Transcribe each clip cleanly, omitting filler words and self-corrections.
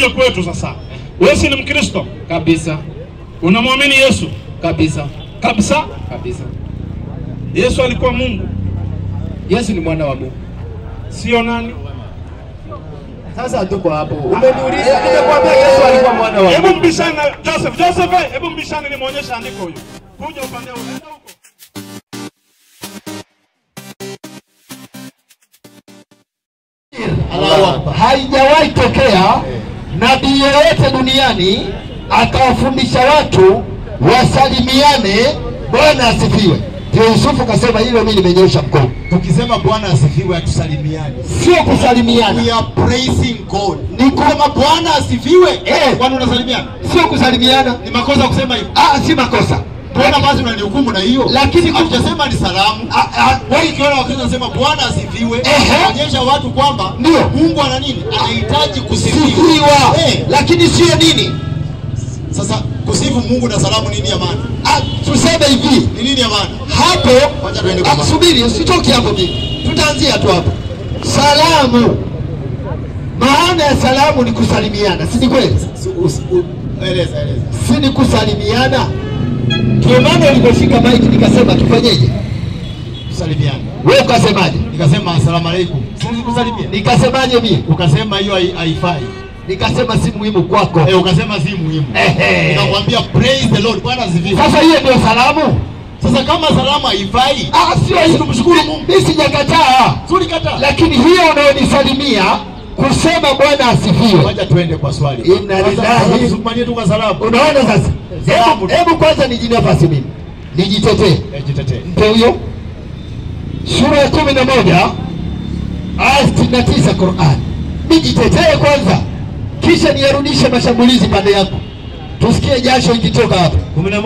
kuja kwetu sasa. Wewe si ni Mkristo? Kabisa. Unamwamini Yesu? Kabisa. Kabisa? Kabisa. Yesu alikuwa Mungu? Yesu ni mwana wa Mungu. Sio nani? Sasa tuko hapo. Umeniuliza nitakwambia Yesu alikuwa mwana wa Mungu. Hebu mbishane Joseph, hebu mbishane nimuonyeshe andiko hiyo. Kuja upande unaenda huko. Haijawahi tokea nabii yeyote duniani akawafundisha watu wasalimiane Bwana asifiwe. Ndio Yusufu kasema hilo mimi nimenyosha mkono. Tukisema Bwana asifiwe atusalimiane. Sio kusalimiana. We are praising God. Ni kusema Bwana asifiwe. Kwani unasalimiana? Sio kusalimiana. Ni makosa kusema hivyo. Si makosa. Bwana basi unanihukumu na hiyo. Lakini hujasema ni salamu. Wewe ukiona wakati unasema Bwana asifiwe, onyesha watu kwamba ndio Mungu ana nini? Anahitaji kusifiwa. Lakini sio nini? Sasa kusifu Mungu na salamu nini ya maana? Tuseme hivi, ni nini ya maana? Hapo wacha tuende kwa subiri, usitoke hapo mimi. Tutaanzia tu hapo. Salamu. Maana ya salamu ni kusalimiana, si kweli? Eleza. Si ni kusalimiana? Ndio maana niliposhika mic nikasema tufanyeje? Tusalimiane. Wewe ukasemaje? Nikasema asalamu alaykum. Sisi kusalimia. Nikasemaje mimi? Ukasema hiyo haifai. Nikasema si muhimu kwako. Ukasema si muhimu. Nikakwambia praise the Lord, Bwana asifiwe. Sasa hiyo ndio salamu. Sasa kama salamu haifai, sio hiyo tumshukuru Mungu. Mimi sijakataa. Tulikataa. Lakini hiyo unayonisalimia kusema Bwana asifiwe. Wacha tuende kwa swali. Inna lillahi. Tusimanie tu kwa salamu. Unaona sasa? Hebu kwanza nijinafasi mimi. Nijitetee. Jitetee. Mpe huyo. Sura ya 11 aya 69 Qur'an. Nijitetee kwanza. Kisha niyarudishe mashambulizi pande yako. Tusikie jasho ikitoka hapo.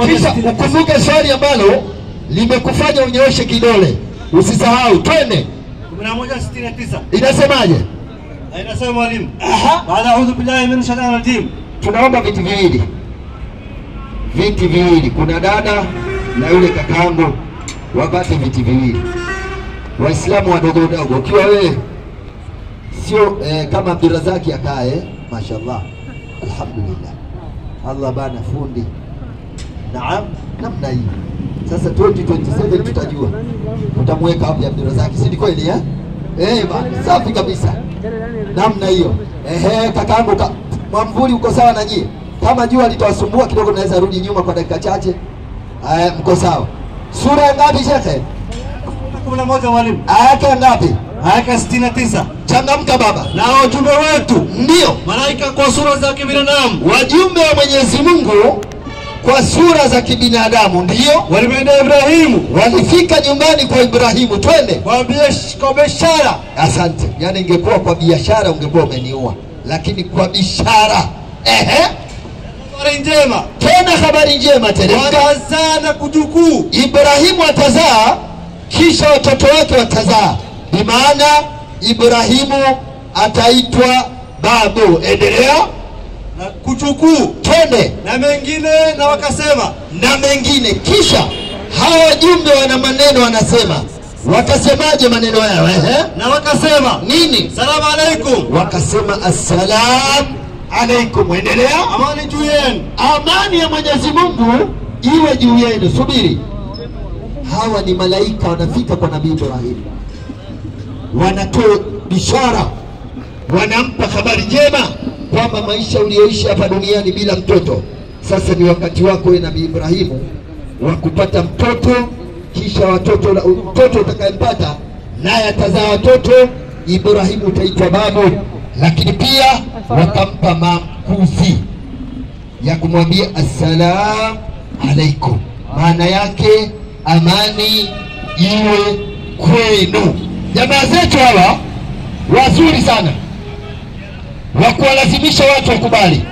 Kisha ukumbuke swali ambalo limekufanya unyooshe kidole. Usisahau. Twende. 11:69. Inasemaje? Inasema mwalimu. Baada a'udhu billahi minash shaitani rajim. Tunaomba vitu viwili. Viti viwili. Kuna dada na yule kakangu wapate viti viwili. Waislamu wadogo wadogo. Ukiwa wewe sio kama Abdurazaki akae, mashallah. Alhamdulillah. Allah bana fundi. Naam, namna hii. Sasa 2027 tutajua. Tutamweka hapo Abdurazaki, si kweli bana, safi kabisa. Namna hiyo. Kakangu mwamvuli uko sawa na nyie? Kama jua litawasumbua kidogo naweza rudi nyuma kwa dakika chache. Mko sawa. Sura ngapi shekhe? 11 mwalimu. Aya ngapi? Aya 69. Changamka baba. Na wajumbe wetu ndio malaika kwa sura za kibinadamu. Wajumbe wa Mwenyezi Mungu kwa sura za kibinadamu ndio walimwendea Ibrahimu. Walifika nyumbani kwa Ibrahimu. Twende. Kwa biashara. Asante. Yaani ingekuwa kwa biashara ungekuwa umeniua. Lakini kwa bishara. Habari njema. Tena habari njema tena. Watazaa na kujukuu. Ibrahimu atazaa kisha watoto wake watazaa. Bi maana Ibrahimu ataitwa babu. Endelea. Na kuchukuu. Twende. Na mengine na wakasema. Na mengine. Kisha hawa wajumbe wana maneno wanasema. Wakasemaje maneno yao? Na wakasema nini? Salamu alaikum. Wakasema assalam alaikum. Endelea. Amani juu yenu. Amani ya Mwenyezi Mungu iwe juu yenu. Subiri. Hawa ni malaika wanafika kwa Nabii Ibrahim. Wanatoa bishara. Wanampa habari njema kwamba maisha uliyoishi hapa duniani bila mtoto, sasa ni wakati wako wewe Nabii Ibrahimu wa kupata mtoto. Kisha mtoto utakayempata naye atazaa watoto. Ibrahimu utaitwa babu. Lakini pia wakampa maamkuzi ya kumwambia assalam alaikum. Maana yake amani iwe kwenu. Jamaa zetu hawa wazuri sana wa kuwalazimisha watu wakubali.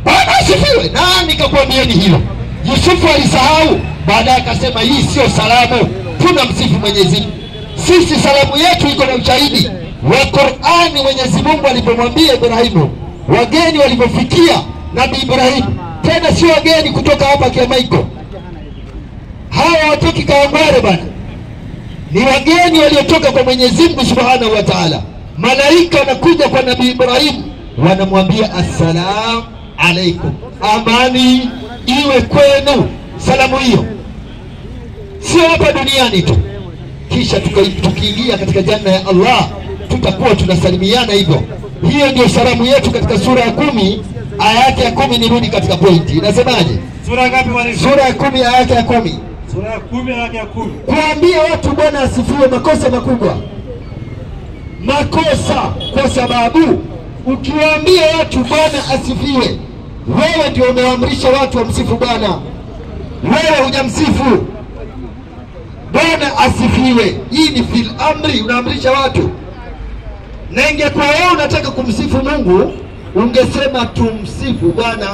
Bwana asifiwe. Nani kakuambieni hilo? Yusufu alisahau, baadaye akasema hii sio salamu, tunamsifu Mwenyezi Mungu. Sisi salamu yetu iko na ushahidi wa Qur'ani. Mwenyezi Mungu alipomwambia Ibrahimu, wageni walipofikia Nabii Ibrahim, tena sio wageni kutoka hapa Kiamaiko, hawa watoki Kawangware bana, ni wageni waliotoka kwa Mwenyezi Mungu Subhanahu wa Ta'ala. Malaika wanakuja kwa Nabii Ibrahim wanamwambia assalamu alaikum, amani iwe kwenu. Salamu hiyo sio hapa duniani tu, kisha tukiingia katika janna ya Allah tutakuwa tunasalimiana hivyo. Hiyo ndio salamu yetu katika sura ya 10 aya yake ya 10. Nirudi katika pointi, inasemaje? Sura ngapi mwalimu? Sura ya 10 aya yake ya 10. Sura ya 10 aya ya 10. Kuambia watu Bwana asifiwe makosa makubwa, makosa, kwa sababu ukiwaambia watu Bwana asifiwe, wewe ndio umeamrisha watu wamsifu Bwana, wewe hujamsifu Bwana asifiwe. Hii ni fil amri, unaamrisha watu. Na ingekuwa wewe unataka kumsifu Mungu, ungesema tumsifu Bwana,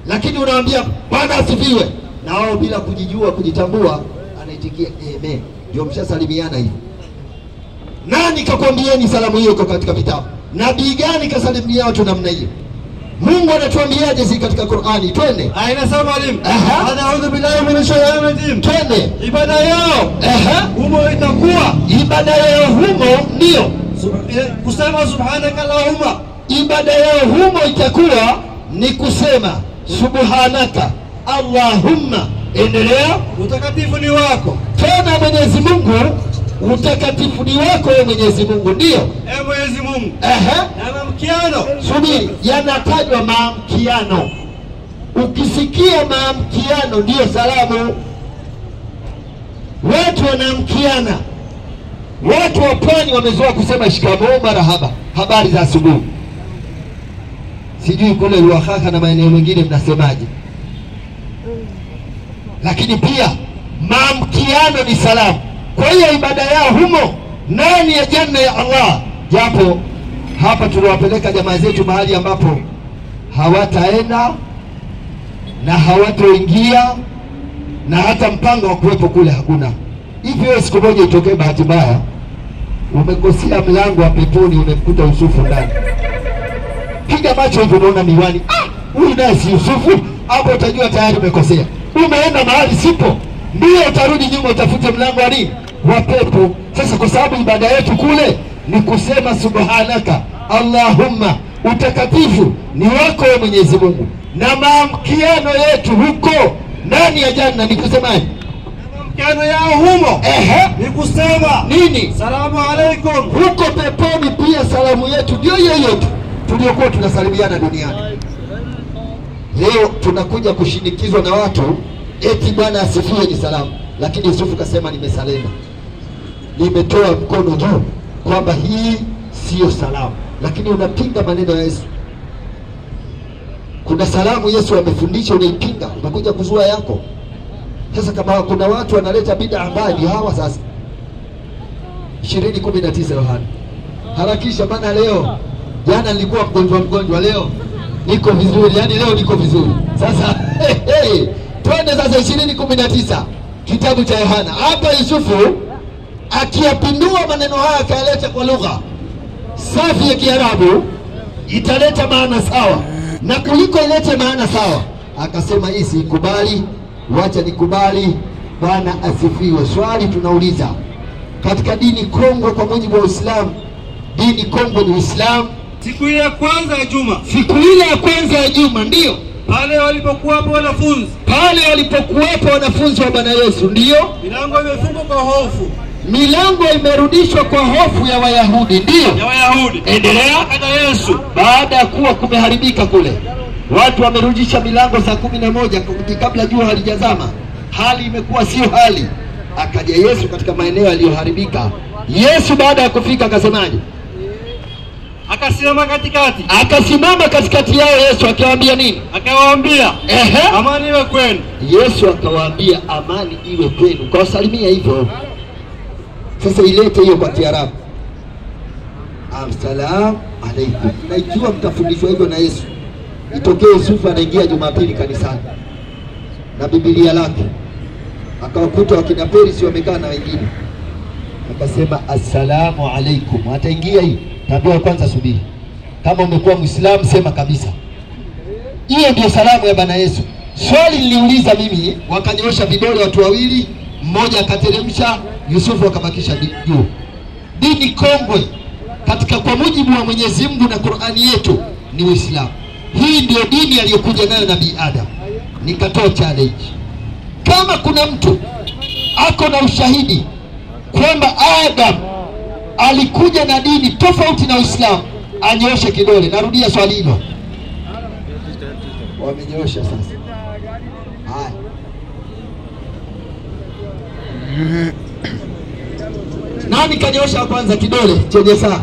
lakini unaambia Bwana asifiwe, na wao bila kujijua, kujitambua, anaitikia amen. Ndio mshasalimiana hivi. Nani kakwambieni salamu hiyo iko katika vitabu? Nabii gani kasalimia watu namna hiyo? Mungu anatuambiaje sisi katika Qur'ani? Twende. Inasema mwalimu, a'udhu billahi minash shaitani rajim. Twende. Ibada yao humo itakuwa, ibada yao humo ndio kusema subhanaka allahumma. Ibada yao humo itakuwa ni kusema subhanaka allahumma. Endelea. Utakatifu ni wako. Tena Mwenyezi Mungu, utakatifu ni wako wewe Mwenyezi Mungu. Ndio Mwenyezi Mungu. Na maamkiano. Subiri, yanatajwa maamkiano. Ukisikia maamkiano ndio salamu. Watu wanaamkiana. Watu wa pwani wamezoea kusema shikamoo, marahaba, habari za asubuhi. Sijui kule Ruahaka na maeneo mengine mnasemaje, lakini pia maamkiano ni salamu. Kwa hiyo ibada yao humo ndani ya janna ya Allah, japo hapa tunawapeleka jamaa zetu mahali ambapo hawataenda na hawatoingia na hata mpango wa kuwepo kule hakuna. Hivyo siku moja itokee bahati mbaya umekosea mlango wa peponi, umekuta Yusufu ndani, piga macho hivyo unaona miwani, huyu naye si Yusufu, hapo utajua tayari umekosea. Umeenda mahali sipo, ndio utarudi nyuma utafute mlango wa nini, wa pepo. Sasa kwa sababu ibada yetu kule ni kusema subhanaka allahumma, utakatifu ni wako wewe Mwenyezi Mungu, na maamkiano yetu huko ndani ya janna ni kusemaje? Maamkiano yao humo ni kusema nini? Salamu alaikum. Huko peponi pia salamu yetu ndio hiyo hiyo tu tuliokuwa tunasalimiana duniani. Leo tunakuja kushinikizwa na watu eti Bwana asifiwe ni salamu, lakini Yusufu kasema nimesalema, nimetoa mkono juu kwamba hii sio salamu, lakini unapinga maneno ya Yesu. Kuna salamu Yesu amefundisha, unaipinga, unakuja kuzua yako. Sasa kama kuna watu wanaleta bid'a mbali hawa, sasa 20:19 Yohana, harakisha maana leo, jana nilikuwa mgonjwa, leo niko vizuri, yani leo niko vizuri. Sasa twende sasa 20:19 kitabu cha Yohana. Hapa Yusufu akiyapindua maneno haya akayaleta kwa lugha safi ya Kiarabu, italeta maana sawa, na kuliko ilete maana sawa akasema hii sikubali, wacha nikubali, Bwana asifiwe. Swali tunauliza, katika dini kongwe kwa mujibu wa Uislamu, dini kongwe ni Uislamu, siku ile ya kwanza ya juma, siku ile ya kwanza ya juma, ndio pale walipokuwapo wanafunzi wa Bwana Yesu, ndio milango imefungwa kwa hofu, milango imerudishwa kwa hofu ya Wayahudi, ndio ya Wayahudi. Endelea. Akaja Yesu baada ya kuwa kumeharibika kule, watu wamerudisha milango saa 11 kabla jua halijazama, hali imekuwa sio hali. Akaja Yesu katika maeneo yaliyoharibika. Yesu baada ya kufika akasemaje? Akasimama katikati yao. Yesu akawaambia nini? Akawaambia amani iwe kwenu. Yesu akawaambia amani iwe kwenu, kwa salimia hivyo. Sasa ilete hiyo kwa Kiarabu, assalamu alaikum. Na ikiwa mtafundishwa hivyo na Yesu, itokee Yusufu anaingia Jumapili kanisani na Biblia lake, akawakuta wakina Perisi wamekaa na wengine, akasema assalamu alaikum. Ataingia hii tabia kwanza, subiri. Kama umekuwa Muislamu sema kabisa, hiyo ndio salamu ya Bwana Yesu. Swali niliuliza mimi, wakanyosha vidole watu wawili, mmoja akateremsha, Yusufu akabakisha juu. Dini kongwe katika kwa mujibu wa Mwenyezi Mungu na Qur'ani yetu ni Uislamu. Hii ndio dini aliyokuja nayo Nabii Adam. Nikatoa challenge, kama kuna mtu ako na ushahidi kwamba Adam alikuja na dini tofauti na Uislamu, anyoshe kidole. Narudia swali hilo. Wamenyosha sasa. Haya. Nani kanyosha kwanza kidole chenye saa?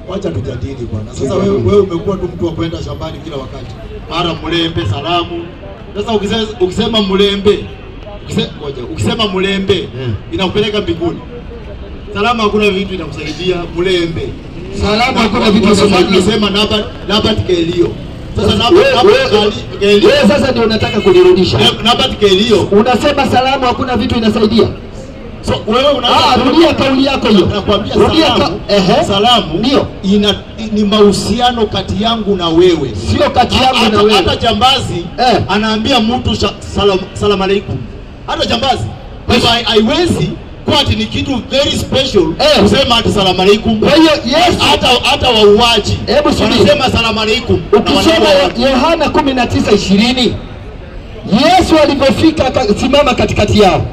Wacha tujadili bwana. Sasa wewe umekuwa tu mtu wa kwenda shambani kila wakati. Mara Mlembe salamu. Sasa ukisema Mlembe, ukisema Mlembe inakupeleka mbinguni. Salamu hakuna vitu inakusaidia. Mlembe. Salamu hakuna vitu inakusaidia. Unasema Nabat Kelio. Sasa Kelio. Wewe sasa ndio unataka kunirudisha. Nabat Kelio. Unasema salamu hakuna vitu inasaidia. So wewe rudia kauli yako hiyo. Nakwambia salamu ndio ni mahusiano kati yangu na wewe. Sio kati yangu na wewe. Hata jambazi anaambia mtu salamu alaykum. Hata jambazi. Kwa hivyo haiwezi kwa ati ni kitu very special kusema hata salamu alaykum. Kwa hiyo yes, hata wauaji wanasema salamu alaykum. Ukisoma Yohana 19:20 Yesu alipofika akasimama katikati yao,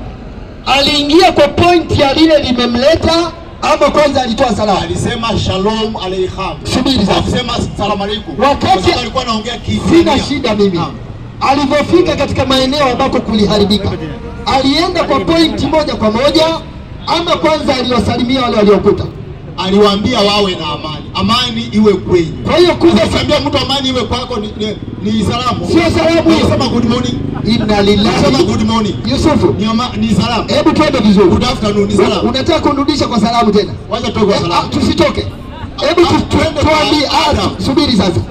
aliingia kwa point ya lile limemleta ama kwanza alitoa salamu? Alisema shalom alaykum. Subiri sasa. Alisema salamu alaykum. Wakati alikuwa anaongea kitu. Sina shida mimi. Alipofika katika maeneo ambako kuliharibika, alienda kwa point moja kwa moja ama kwanza aliwasalimia wale waliokuta? Aliwaambia wawe na amani. Amani iwe kwenu. Kwa hiyo kuambia mtu amani iwe kwako ni salamu. Sio salamu. Unasema good morning. Inna lillahi. Unasema good morning. Yusufu, ni salamu. Hebu twende vizuri. Good afternoon ni salamu. Unataka kunirudisha kwa salamu tena? Wacha tuwe kwa salamu. Tusitoke. Hebu tuambie Adam. Subiri sasa.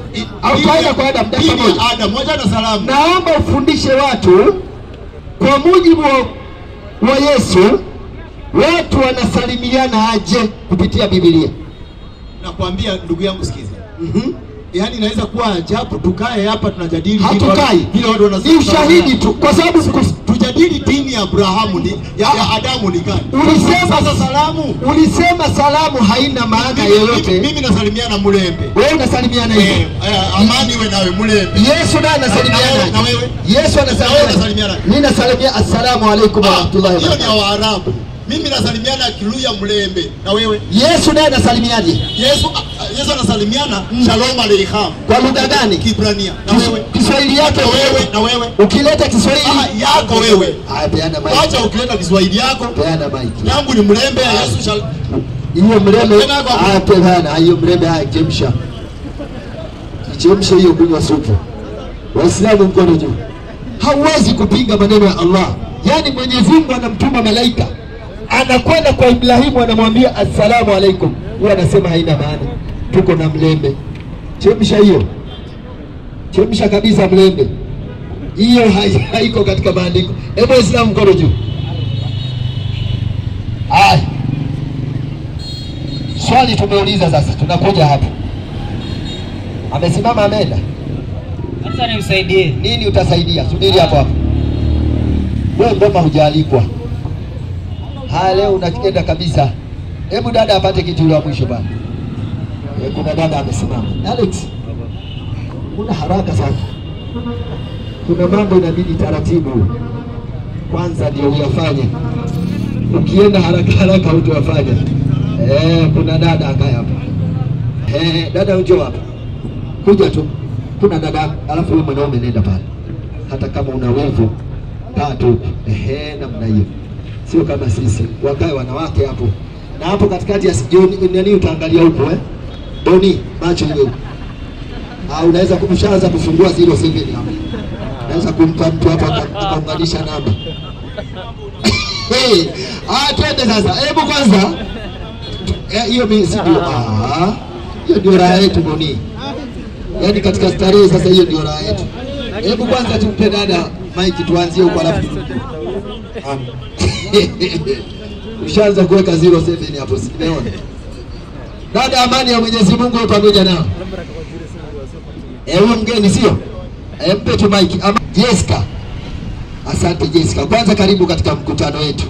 Au tuende kwa Adam dakika moja. Adam, wacha na salamu. Naomba ufundishe watu kwa mujibu wa Yesu, watu wanasalimiana aje kupitia Biblia? Nakwambia ndugu yangu sikiza. Yaani inaweza kuwa ajabu tukae hapa tunajadili hatukai vile watu wanasema. Ni ushahidi tu, kwa sababu tujadili dini ya Abrahamu ya Adamu ni gani? Ulisema salamu haina maana yoyote. Mimi nasalimiana Mlembe. Wewe unasalimiana hivi. Amani wewe nawe Mlembe. Yesu naye anasalimiana. Na wewe? Yesu anasalimiana. Mimi nasalimia assalamu alaykum wa rahmatullahi wa barakatuh. Hiyo ni Waarabu. Mimi nasalimiana Kiluya Mlembe. Na wewe? Yesu naye anasalimiaje? Yesu anasalimiana shalom alaykum. Kwa lugha gani? Kibrania. Na wewe? Kiswahili yake wewe. Na wewe? Ukileta Kiswahili yako wewe. Peana mic. Acha ukileta Kiswahili yako. Peana mic. Yangu ni Mlembe ya Yesu hiyo Mlembe. Peana hiyo Mlembe chemsha. Chemsha hiyo kunywa supu. Waislamu mkono juu. Hauwezi kupinga maneno ya Allah. Yaani Mwenyezi Mungu anamtuma malaika, anakwenda kwa Ibrahimu anamwambia assalamu alaykum. Huwa anasema haina maana. Tuko na Mlembe. Chemsha hiyo. Chemsha kabisa Mlembe. Hiyo haiko katika maandiko. Hebu Waislamu mkono juu. Hai. Swali tumeuliza sasa, tunakuja hapa. Amesimama ameenda. Sasa nimsaidie. Nini utasaidia? Subiri hapo hapo. Wewe ngoma hujaalikwa. Haya leo unakienda kabisa. Hebu dada apate kitu la mwisho bana. Kuna dada amesimama. Alex, una haraka sana. Kuna mambo inabidi taratibu. Kwanza ndio uyafanye. Ukienda haraka utayafanya. Kuna dada akae hapa. Dada njoo hapa. Kuja tu. Kuna dada, alafu wewe mwanaume nenda pale. Hata kama una wevu, kaa tu. Namna hiyo. Sio kama sisi. Wakae wanawake hapo. Na hapo katikati ya nani utaangalia huko Doni, macho hiyo. Unaweza kumshaanza kufungua 07 hapo. Unaweza kumpa mtu hapa akaunganisha namba. Twende sasa. Hebu kwanza hiyo mimi si ndio. Hiyo ndio raha yetu Doni. Yaani katika starehe sasa hiyo ndio raha yetu. Hebu kwanza tumpe dada mic tuanzie huko alafu ushaanza kuweka 07 hapo simeona. Dada, amani ya Mwenyezi Mungu pamoja nao. Huyo mgeni sio? Mpe tu mic. Jessica. Asante Jessica. Kwanza karibu katika mkutano wetu.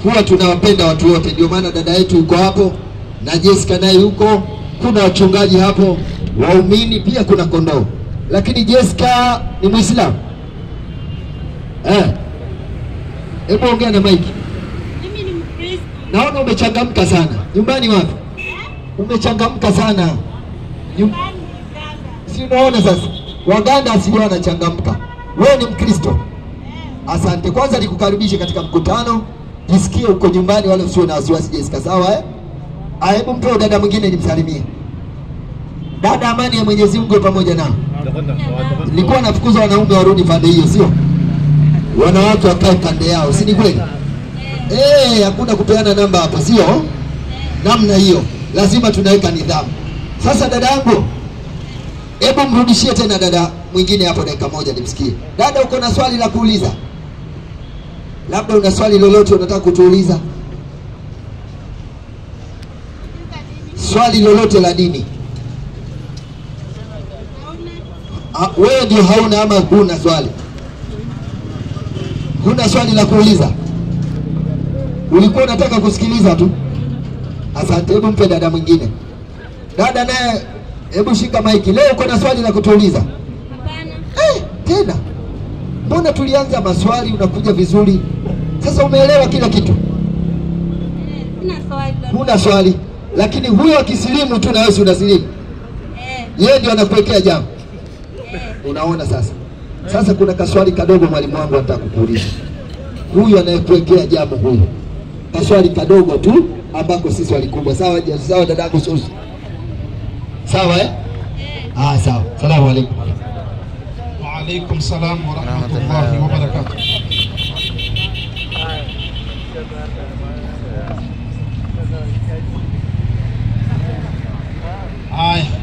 Huwa tunawapenda watu wote, ndio maana dada yetu yuko hapo na Jessica naye yuko, kuna wachungaji hapo, waumini pia, kuna kondoo. Lakini Jessica ni Muislamu. Hebu ongea na Mike. Mimi ni Mkristo. Naona umechangamka sana. Nyumbani wapi? Umechangamka sana. Si unaona sasa? Waganda asili wanachangamka. Wewe ni Mkristo. Asante. Kwanza nikukaribishe katika mkutano. Jisikie uko nyumbani, wala usiwe na wasiwasi Jessica, sawa Hebu mpe dada mwingine nimsalimie. Dada, amani ya Mwenyezi Mungu pamoja nao. Nilikuwa nafukuza wanaume warudi pande hiyo, sio? Wanawake wakae kande yao, si ni kweli? Hakuna kupeana namba hapa, sio? Namna hiyo. Lazima tunaweka nidhamu. Sasa dada yangu, hebu mrudishie tena dada mwingine hapo dakika moja nimsikie. Dada, uko na swali la kuuliza? Labda una swali lolote unataka kutuuliza? Swali lolote la dini. Wewe ndio hauna ama huna swali? Huna swali la kuuliza? Ulikuwa unataka kusikiliza tu? Asante. Hebu mpe dada mwingine. Dada naye, hebu shika maiki. Leo uko na swali la kutuuliza? Hapana. Tena mbona tulianza maswali, unakuja vizuri. Sasa umeelewa kila kitu? Sina swali. Huna swali. Lakini huyo akisilimu tu na wewe unasilimu. Yeye ndio anakuwekea jambo. Unaona sasa? Sasa kuna kaswali kadogo mwalimu wangu anataka kukuuliza. Huyu anayekuwekea jambo huyu. Kaswali kadogo tu ambako si swali kubwa. Sawa dadangu Susu? Sawa sawa. Salamu alaykum. Wa alaykum salam wa rahmatullahi wa barakatuh.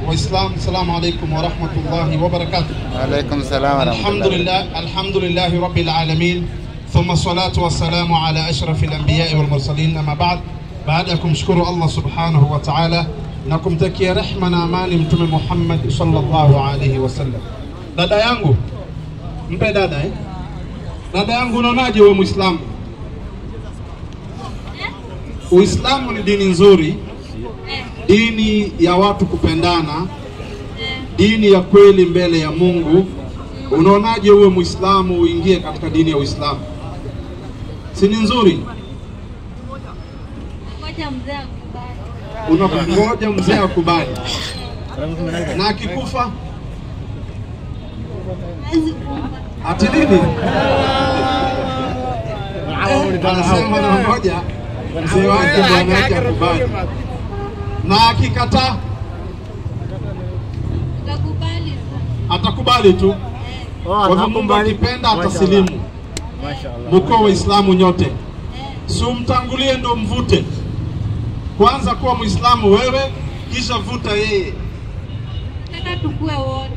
Waislamu, salamu alaykum wa rahmatullahi wa barakatuh. Wa alaykum salam wa rahmatullahi. Alhamdulillahi rabbil alamin. Thumma salatu wa salamu ala ashrafil anbiya'i wal mursalin, amma ba'd. Baada ya kumshukuru Allah subhanahu wa ta'ala na kumtakia rehma na amani Mtume Muhammad sallallahu alayhi wasallam. Dada yangu, mpe dada Dada yangu, unaonaje wewe Muislamu? Uislamu ni dini nzuri, dini ya watu kupendana, dini ya kweli mbele ya Mungu. Unaonaje wewe Muislamu uingie katika dini ya Uislamu? Si ni nzuri? Ngoja mzee akubali. Unangoja mzee akubali. Na akikufa? Ati nini? Anasema na ngoja mzee wake bwana yake akubali. Na akikataa? Atakubali tu. Kwa hivyo Mungu akipenda atasilimu. Mko Waislamu nyote. Si umtangulie ndo mvute. Kwanza kuwa Muislamu wewe, kisha vuta yeye. Nataka tukue wote.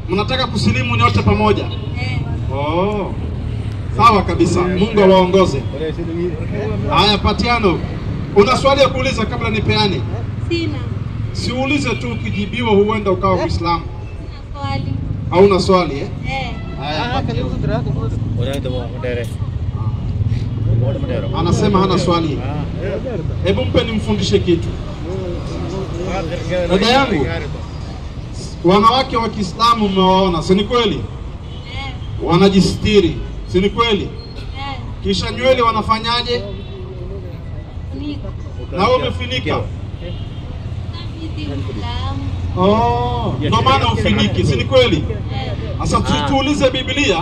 Mnataka kusilimu nyote pamoja? Sawa kabisa. Mungu awaongoze. Haya, Patiano, una swali ya kuuliza kabla nipeane? Sina. Siulize tu, ukijibiwa huenda ukawa Muislamu. Sina swali. Hauna swali Haya. Anasema hana swali. Hebu mpe nimfundishe kitu. Dada yangu, wanawake wa Kiislamu mmewaona, si ni kweli? Wanajistiri, si ni kweli? Kisha nywele wanafanyaje? Na wewe umefunika. Ndio maana ufiniki, si ni kweli? Sasa tuulize Biblia,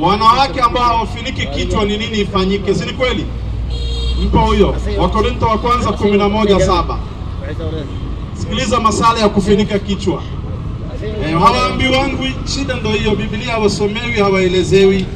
wanawake ambao hawafiniki kichwa ni nini ifanyike, si ni kweli? Mpo huyo. Wakorintho wa kwanza 11:7. Sikiliza masala ya kufinika kichwa. Hawaambiwangu, shida ndio hiyo. Biblia hawasomewi, hawaelezewi.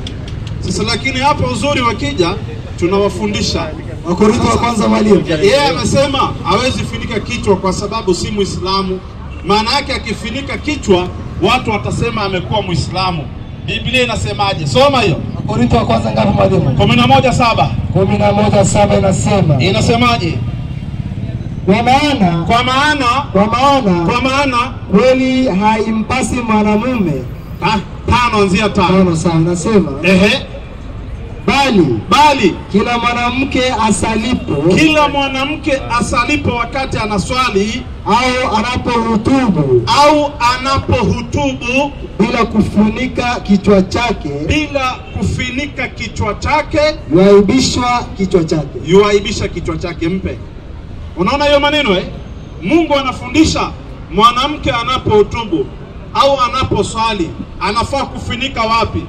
Sasa lakini hapo uzuri wakija tunawafundisha. Wakorintho wa kwanza mwalimu. Yeye amesema hawezi finika kichwa kwa sababu si Muislamu. Maana yake akifinika kichwa watu watasema amekuwa Muislamu. Biblia inasemaje? Soma hiyo. Wakorintho wa kwanza ngapi mwalimu? 11:7. 11:7 inasema. Inasemaje? Kwa maana kweli haimpasi mwanamume. 5 anzia 5. Sawa, nasema. bali kila mwanamke asalipo wakati anaswali au anapohutubu bila kufunika kichwa chake yuaibisha kichwa chake. Mpe. Unaona hiyo maneno Mungu anafundisha mwanamke anapohutubu au anaposwali anafaa kufunika wapi?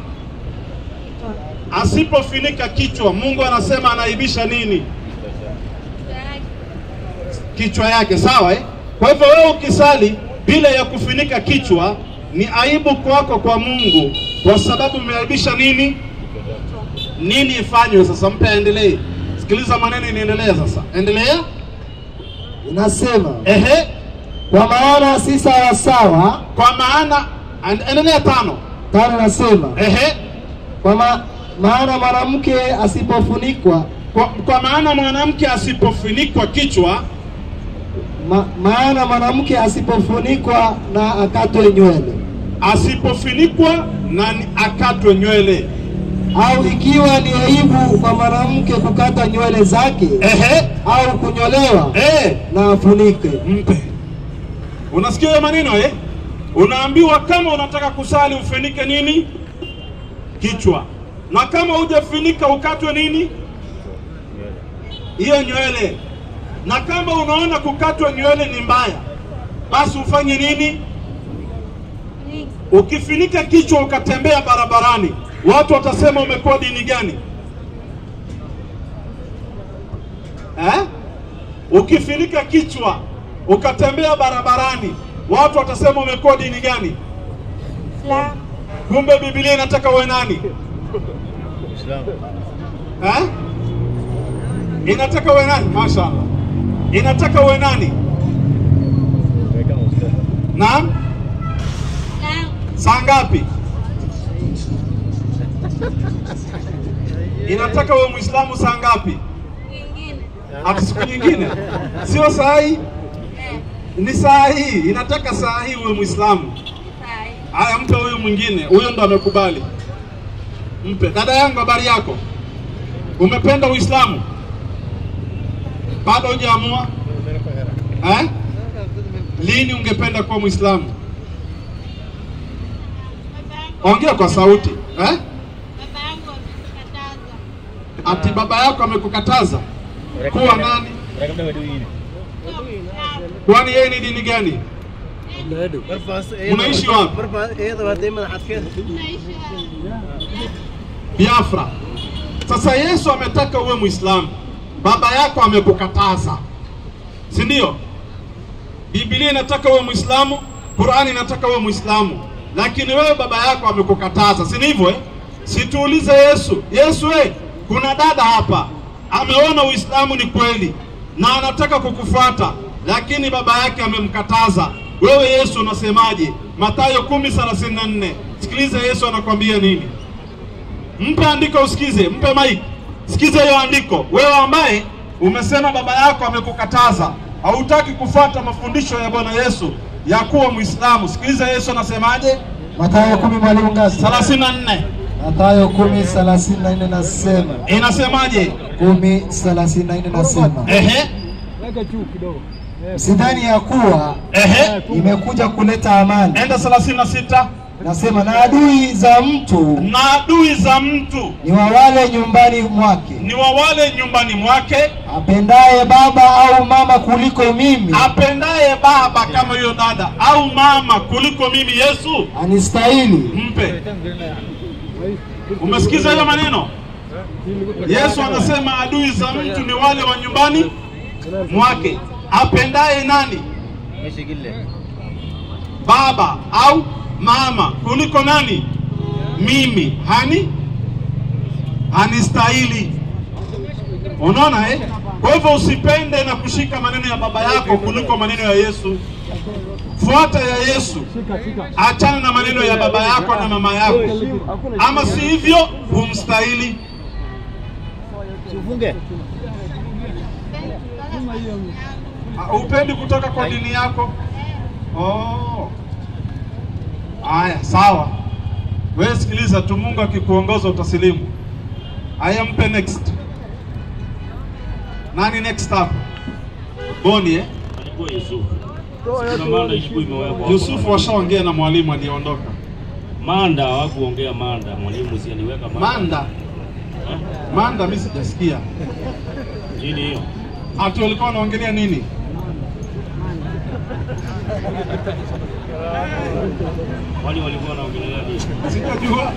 Asipofunika kichwa, Mungu anasema anaibisha nini? Kichwa yake, sawa Kwa hivyo wewe ukisali bila ya kufunika kichwa ni aibu kwako kwa Mungu, kwa sababu umeaibisha nini? Nini ifanywe sasa? Mpe aendelee. Sikiliza maneno inaendelea sasa. Endelea. Inasema kwa maana si sawa. Kwa maana endelea 5 nasema maana mwanamke asipofunikwa kwa maana mwanamke asipofunikwa kichwa maana mwanamke asipofunikwa na akatwe nywele au ikiwa ni aibu kwa mwanamke kukata nywele zake au kunyolewa na afunike. Mpe. Unasikia hiyo maneno Unaambiwa kama unataka kusali ufunike nini? Kichwa. Na kama hujafunika ukatwe nini? Hiyo nywele. Na kama unaona kukatwa nywele ni mbaya, basi ufanye nini? Ukifunika kichwa ukatembea barabarani, watu watasema umekuwa dini gani? Ukifunika kichwa ukatembea barabarani, watu watasema umekuwa dini gani? Islam. Kumbe Biblia inataka uwe nani? Islam. Inataka uwe nani? Mashaallah. Inataka uwe nani? Naam? Saa ngapi? Inataka uwe Muislamu saa ngapi? Nyingine. Hata siku nyingine. Sio saa hii? Ni saa hii. Inataka saa hii uwe Muislamu. Haya, mpe huyu mwingine. Huyo ndo amekubali. Mpe. Dada yangu, habari yako? Umependa Uislamu? Bado hujaamua? Lini ungependa kuwa Muislamu? Ongea kwa sauti. Baba yangu amekataza. Ati baba yako amekukataza kuwa nani? Kwani yeye ni dini gani? Unaishi wapi? Biafra. Sasa Yesu ametaka uwe Muislamu. Baba yako amekukataza. Si ndio? Biblia inataka uwe Muislamu, Qur'ani inataka uwe Muislamu. Lakini wewe baba yako amekukataza. Si ndivyo Situulize Yesu. Yesu kuna dada hapa ameona Uislamu ni kweli na anataka kukufuata, lakini baba yake amemkataza. Wewe Yesu unasemaje? Mathayo 10:34. Sikiliza Yesu anakuambia nini. Mpe andiko usikize, mpe mic. Sikiza hiyo andiko. Wewe ambaye umesema baba yako amekukataza, hautaki kufuata mafundisho ya Bwana Yesu ya kuwa Muislamu. Sikiliza Yesu anasemaje? Mathayo 10 mwalimu ngapi? 34. Mathayo 10:34 nasema. Inasemaje? 10:34 nasema. Sidhani ya kuwa imekuja kuleta amani. Enda 36. Nasema na adui za mtu ni wa wale nyumbani mwake. Apendaye baba au mama kuliko mimi. Apendaye baba kama hiyo dada au mama kuliko mimi Yesu anistahili. Mpe. Umesikiza hiyo maneno? Yesu anasema adui za mtu ni wale wa nyumbani mwake. Apendaye nani? Baba au mama kuliko nani? Mimi. Hanistahili. Unaona Kwa hivyo usipende na kushika maneno ya baba yako kuliko maneno ya Yesu. Fuata ya Yesu. Achana na maneno ya baba yako na mama yako. Ama si hivyo humstahili. Ufunge. Upendi kutoka kwa dini yako? Aya, sawa. Wewe sikiliza tu, Mungu akikuongoza utasilimu. Aya mpe next. Nani next up? Boni Alikuwa Yusufu. Kuna manda ilikuwa imewekwa. Yusufu washaongea na mwalimu aliondoka. Manda hawakuongea manda, mwalimu si aliweka manda. Manda. Manda mimi sijasikia. Nini hiyo? Ati walikuwa wanaongelea nini? Wali walikuwa wanaongelea nini? Sikujua.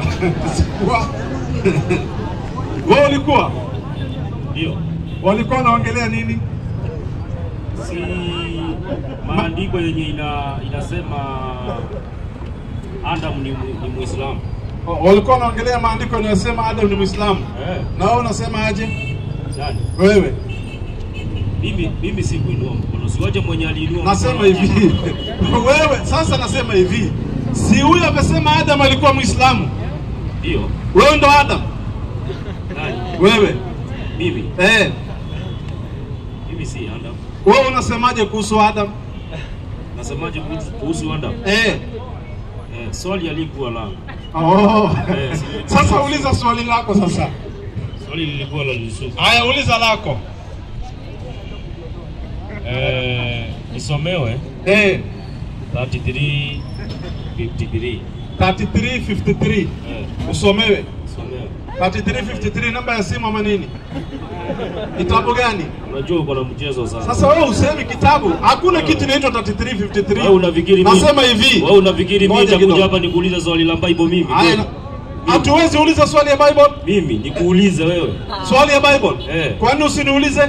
Sikujua. Wao walikuwa? Ndio. Walikuwa wanaongelea nini? Si maandiko yenye inasema Adam ni Muislamu. Walikuwa wanaongelea maandiko yanayosema Adam ni Muislamu. Na wewe unasema aje? Nani? Wewe. Mimi si kuinua mkono. Siwaje mwenye aliinua. Nasema hivi. Wewe sasa nasema hivi. Si huyo amesema Adam alikuwa Muislamu? Ndio. Wewe ndo Adam. Nani? Wewe. Mimi. Mimi si Adam. Wewe unasemaje kuhusu Adam? Nasemaje kuhusu Adam? Swali alikuwa langu. Sasa uliza swali lako sasa. Swali lilikuwa la Yusufu. Haya uliza lako. Nisomewe. 33:53. 33:53. Usomewe. Somewe. 33:53 namba ya simu ama nini? Kitabu gani? Unajua uko na mchezo sasa. Sasa wewe usemi kitabu. Hakuna kitu inaitwa 33:53. Wewe unafikiri mimi? Nasema hivi. Wewe unafikiri mimi nitakuja hapa nikuulize swali la Bible mimi? Hatuwezi uliza swali ya Bible. Mimi nikuulize wewe. Swali ya Bible? Kwani usiniulize?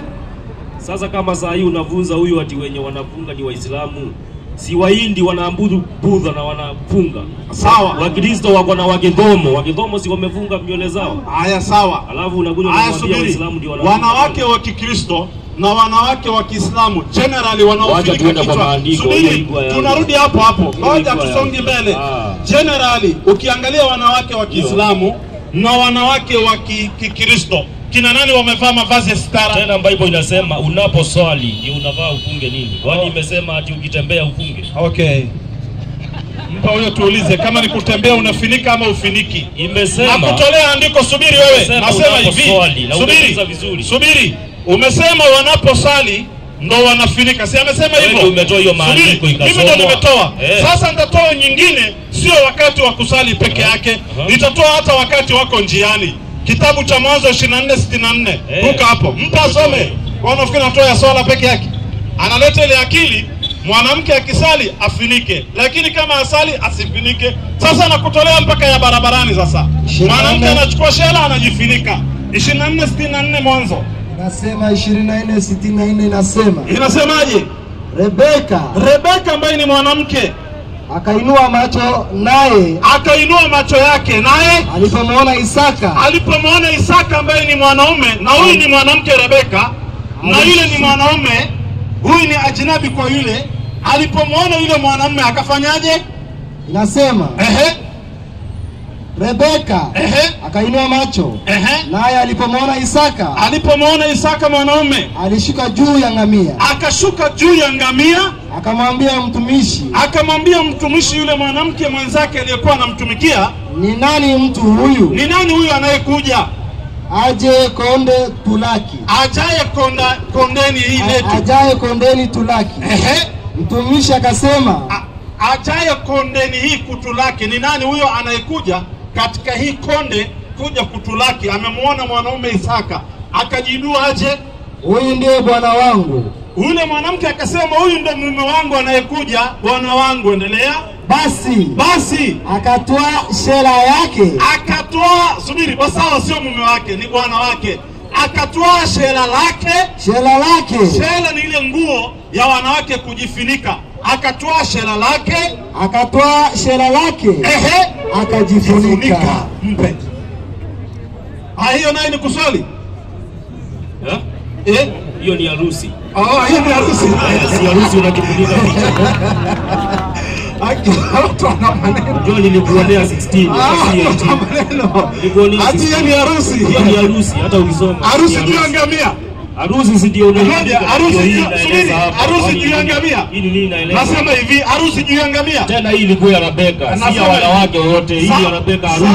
Sasa kama saa hii unavunza huyu ati wenye wanafunga ni Waislamu. Si Wahindi wanaabudu Buddha na wanafunga. Sawa. Wakristo wako na Wakidhomo. Wakidhomo si wamefunga nywele zao. Haya sawa. Alafu unakuja kumwambia Waislamu ndio wanafunga. Wanawake wa Kikristo na wanawake wa Kiislamu generally wanaofunika kichwa. Subiri, tunarudi hapo hapo. Ngoja tusonge mbele. Generally ukiangalia wanawake wa Kiislamu na wanawake wa Kikristo, kina nani wamevaa mavazi ya stara? Tena Bible inasema unaposwali ndio unavaa ufunge nini? Kwani imesema ati ukitembea ufunge? Okay. Mpa huyo tuulize kama ni kutembea unafinika ama ufiniki. Imesema. Nakutolea andiko, subiri wewe. Nasema hivi. Subiri. Umesema wanaposali ndo wanafinika. Si amesema hivyo? Umetoa hiyo maandiko ikasoma. Mimi ndo nimetoa. Sasa nitatoa nyingine, sio wakati wa kusali peke yake. Nitatoa hata wakati wako njiani. Kitabu cha Mwanzo 24:64. Ruka hapo. Mtu asome. Kwa unafikiri natoa ya swala peke yake? Analeta ile akili mwanamke akisali afinike, lakini kama asali asifinike. Sasa nakutolea mpaka ya barabarani sasa. Mwanamke anachukua shela anajifinika. 24:64 Mwanzo. Nasema 24:64 inasema. Inasemaje? Rebeka ambaye ni mwanamke akainua macho yake naye alipomwona Isaka ambaye ni mwanaume, na huyu ni mwanamke Rebeka, na yule ni mwanaume, huyu ni ajnabi kwa yule. Alipomwona yule mwanaume akafanyaje? Inasema Rebeka akainua macho naye alipomwona Isaka mwanaume alishuka juu ya ngamia, akamwambia mtumishi yule mwanamke mwenzake aliyekuwa anamtumikia, ni nani mtu huyu? Ni nani huyu anayekuja? Ajaye kondeni hii letu. Ajaye kondeni tulaki. Mtumishi akasema, ajaye kondeni hii kutulaki. Ni nani huyo anayekuja katika hii konde kuja kutulaki? Amemwona mwanaume Isaka, akajidua aje, huyu ndiye bwana wangu. Ule mwanamke akasema, huyu ndiye mume wangu anayekuja, bwana wangu. Endelea. Basi akatoa shela yake. Subiri, sawa, sio mume wake, ni bwana wake. Akatoa shela lake. Shela ni ile nguo ya wanawake kujifinika. Akatoa shela lake. Akajifunika. Mpe. Hiyo nayo ni kuswali. Hiyo ni harusi. Hiyo ni harusi. Si harusi unakifunika picha. Unajua nilikuonea 16. Ati hiyo ni harusi. Hiyo ni harusi hata ukisoma. Harusi juu ya ngamia. Harusi ndio unaandika. Harusi juu ya ngamia. Hii nini inaeleza? Nasema hivi, harusi juu ya ngamia. Tena hii ilikuwa ya Rebeka, si ya wanawake wote. Hii ya Rebeka harusi.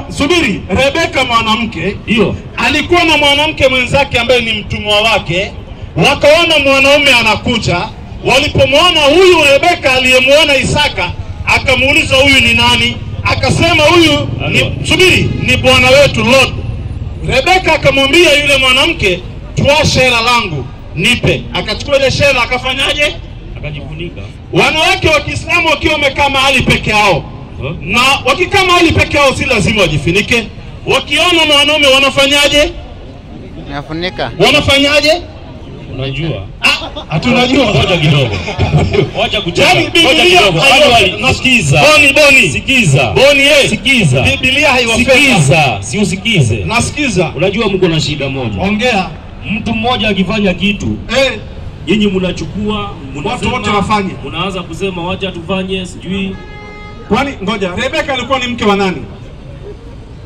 Subiri, Rebeka mwanamke Ndio. alikuwa na mwanamke mwenzake ambaye ni mtumwa wake. Wakaona mwanaume anakuja, walipomwona huyu Rebeka aliyemuona Isaka, akamuuliza huyu ni nani? Akasema huyu ni bwana wetu Lord. Rebeka akamwambia yule mwanamke, toa shela langu nipe. Akachukua ile shela akafanyaje? Akajifunika. Wanawake wa Kiislamu wakiwa wamekaa mahali peke yao, na wakikaa mahali peke yao si lazima wajifunike. Wakiona mwanaume wanafanyaje? Wanafanyaje? Unajua? Hatunajua. Ngoja kidogo. Wacha kucheka. Biblia nasikiza. Boni. Sikiza. Boni sikiza. Biblia haiwafeka. Sikiza, si usikize. Nasikiza. Unajua mko na shida moja. Ongea. Mtu mmoja akifanya kitu, nyinyi mnachukua, watu wote wafanye. Mnaanza kusema wacha tufanye, sijui. Kwani ngoja, Rebeka alikuwa ni mke wa nani?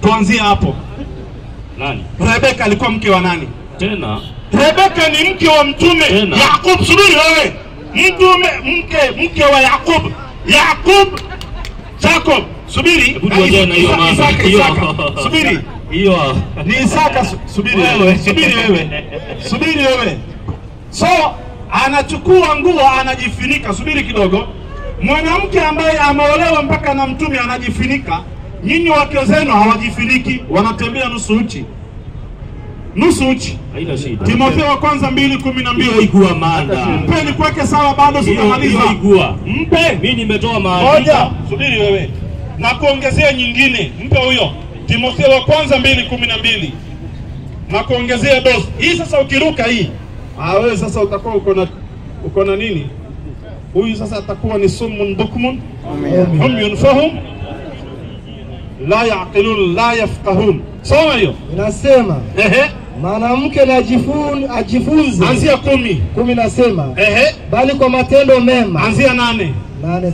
Tuanzie hapo. Nani? Rebeka alikuwa mke wa nani? Tena Rebeka ni mke wa mtume Yakub. Subiri wewe. Mke wa Yakub. Jacob. Subiri. Subiri. Hiyo ni Isaka. Subiri wewe. So anachukua nguo anajifunika. Subiri kidogo. Mwanamke ambaye ameolewa mpaka na mtume anajifunika. Nyinyi wake zenu hawajifuniki, wanatembea nusu uchi. Haina shida. Timotheo wa kwanza 2:12. Haikuwa maana. Mpeni kwake sawa, bado sijamaliza. Mpe. Mimi nimetoa maana. Ngoja, subiri wewe. Na kuongezea nyingine. Mpe huyo. Timotheo wa kwanza 2:12. Na kuongezea dosi. Hii sasa ukiruka hii. Wewe sasa utakuwa uko na nini? Huyu sasa atakuwa ni summun bukmun. Hum fahum. La yaqilun la yafqahun. Soma hiyo. Inasema mwanamke na ajifunze. Anzia 10 nasema bali kwa matendo mema. Anzia 8.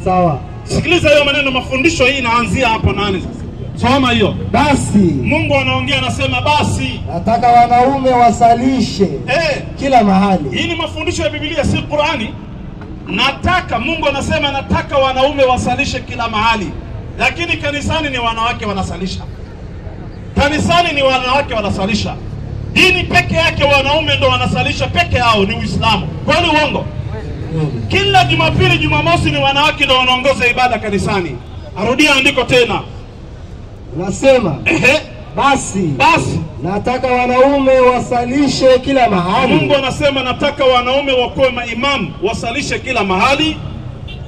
Sawa. Sikiliza hiyo maneno, mafundisho hii inaanzia hapo 8 sasa. Soma hiyo. Basi Mungu anaongea, anasema basi nataka wanaume wasalishe kila mahali. Hii ni mafundisho ya Biblia, si Qurani. Mungu anasema nataka wanaume wasalishe kila mahali. Lakini kanisani ni wanawake wanasalisha. Dini peke yake wanaume ndo wanasalisha peke yao, ni Uislamu. Kwani uongo? Kila Jumapili, Jumamosi ni wanawake ndo wanaongoza ibada kanisani. Arudia andiko tena. Nasema basi nataka wanaume wasalishe kila mahali. Mungu anasema nataka wanaume wakuwe maimamu, wasalishe kila mahali,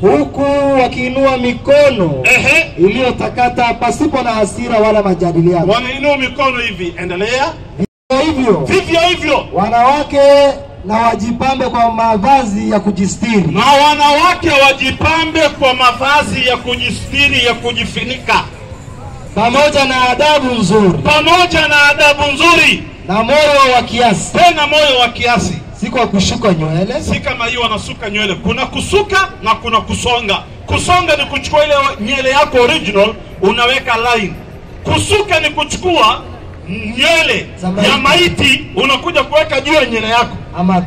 huku wakiinua mikono iliyotakata pasipo na hasira wala majadiliano. Wanainua mikono hivi. Endelea. Vivyo hivyo wanawake na wajipambe kwa mavazi ya kujistiri. Na wanawake wajipambe kwa mavazi ya kujistiri, ya kujifunika, pamoja na adabu nzuri. Na moyo wa kiasi. Tena moyo wa kiasi. Si kwa kushuka nywele. Si kama hiyo wanasuka nywele. Kuna kusuka na kuna kusonga. Kusonga ni kuchukua ile nywele yako original unaweka line. Kusuka ni kuchukua nywele ya maiti unakuja kuweka juu ya nywele yako. Ama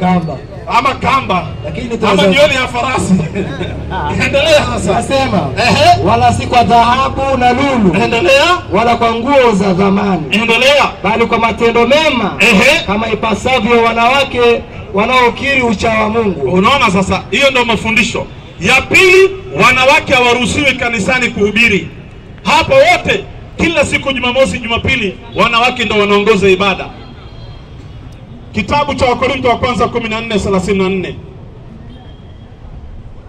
kamba. Lakini ama nywele ya farasi. Endelea sasa. Nasema wala si kwa dhahabu na lulu. Endelea. Wala kwa nguo za thamani. Endelea. Bali kwa matendo mema. Kama ipasavyo wanawake wanaokiri uchawa Mungu. Unaona sasa, hiyo ndio mafundisho. Ya pili, wanawake hawaruhusiwi kanisani kuhubiri. Hapo wote kila siku Jumamosi, Jumapili wanawake ndio wanaongoza ibada. Kitabu cha Wakorintho wa kwanza 14:34.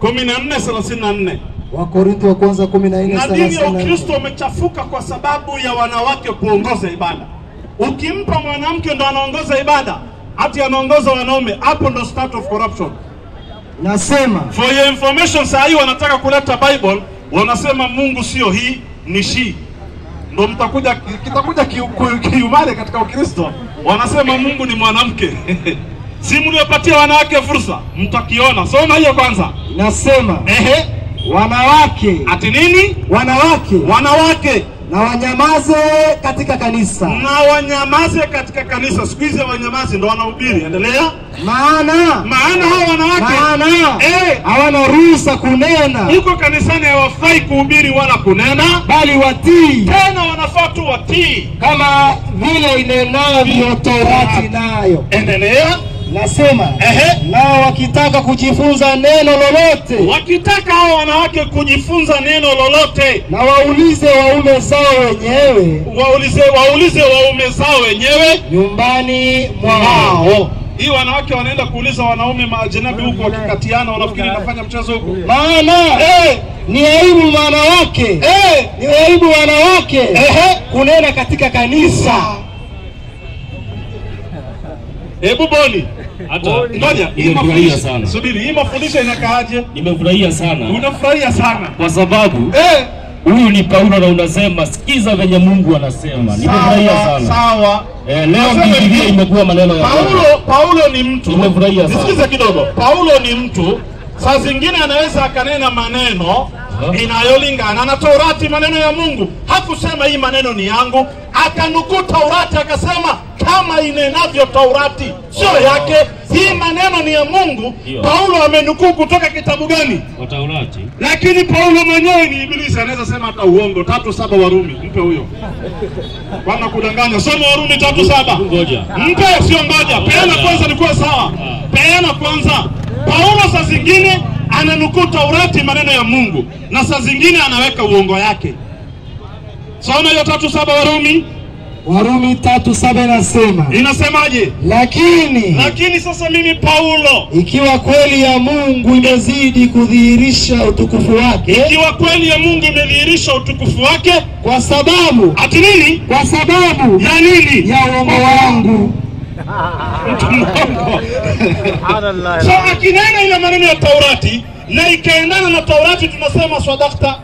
14:34. Wakorintho wa kwanza 14:34. Na dini ya Ukristo umechafuka kwa sababu ya wanawake kuongoza ibada. Ukimpa mwanamke ndo anaongoza ibada, hati anaongoza wanaume, hapo ndo start of corruption. Nasema for your information, saa hii wanataka kuleta Bible, wanasema Mungu sio hii, ni she. Ndo kitakuja kiumare katika Ukristo. Wanasema Mungu ni mwanamke. Si mliopatia wanawake fursa, mtakiona. Soma hiyo kwanza. Nasema wanawake. Ati nini? Wanawake Na wanyamaze katika kanisa. Na wanyamaze katika kanisa. Siku hizi wanyamaze ndo wanahubiri. Endelea. Maana hao wanawake hawana ruhusa kunena. Huko kanisani hawafai kuhubiri wala kunena, bali watii. Tena wanafaa tu watii kama vile inenavyo Torati nayo. Endelea. Nasema nao wakitaka kujifunza neno lolote, wakitaka hao wanawake kujifunza neno lolote, na waulize waume zao wenyewe, waulize waume zao wenyewe nyumbani mwao. Hii wanawake wanaenda kuuliza wanaume maajinabi huko wakikatiana, wanafikiri nafanya mchezo huko. Maana ni aibu wanawake, ni aibu wanawake kunena katika kanisa. Hebu Boni, hata ngoja, nimefurahia sana. Subiri, hii mafundisho inakaaje? Nimefurahia sana. Unafurahia sana kwa sababu huyu ni Paulo na unasema sikiza venye Mungu anasema. Nimefurahia sana. Sawa. Leo Biblia imekuwa maneno ya Paulo ni mtu. Nimefurahia sana. Nisikize kidogo. Paulo ni mtu. Saa zingine anaweza akanena maneno inayolingana na Torati, maneno ya Mungu. Hakusema hii maneno ni yangu, akanukuu Torati akasema kama inenavyo Torati, sio yake. Hii maneno ni ya Mungu. Paulo amenukuu kutoka kitabu gani? Kwa Torati. Lakini Paulo mwenyewe ni ibilisi, anaweza sema hata uongo. 3:7 Warumi, mpe huyo. Bwana kudanganya. Soma Warumi 3:7. Ngoja. Mpe, sio ngoja. Peana kwanza nikuwa sawa. Peana kwanza. Paulo saa zingine ananukuu Torati, maneno ya Mungu, na saa zingine anaweka uongo yake. Soma hiyo 3:7 Warumi. Warumi 3:7 nasema. Inasemaje? Lakini sasa mimi Paulo, ikiwa kweli ya Mungu imezidi kudhihirisha utukufu wake. Ikiwa kweli ya Mungu imedhihirisha utukufu wake, kwa sababu ati nini? Kwa sababu ya nini? Ya uongo wangu. So akinena ile maneno ya Taurati na ikaendana na Taurati, tunasema swadakta.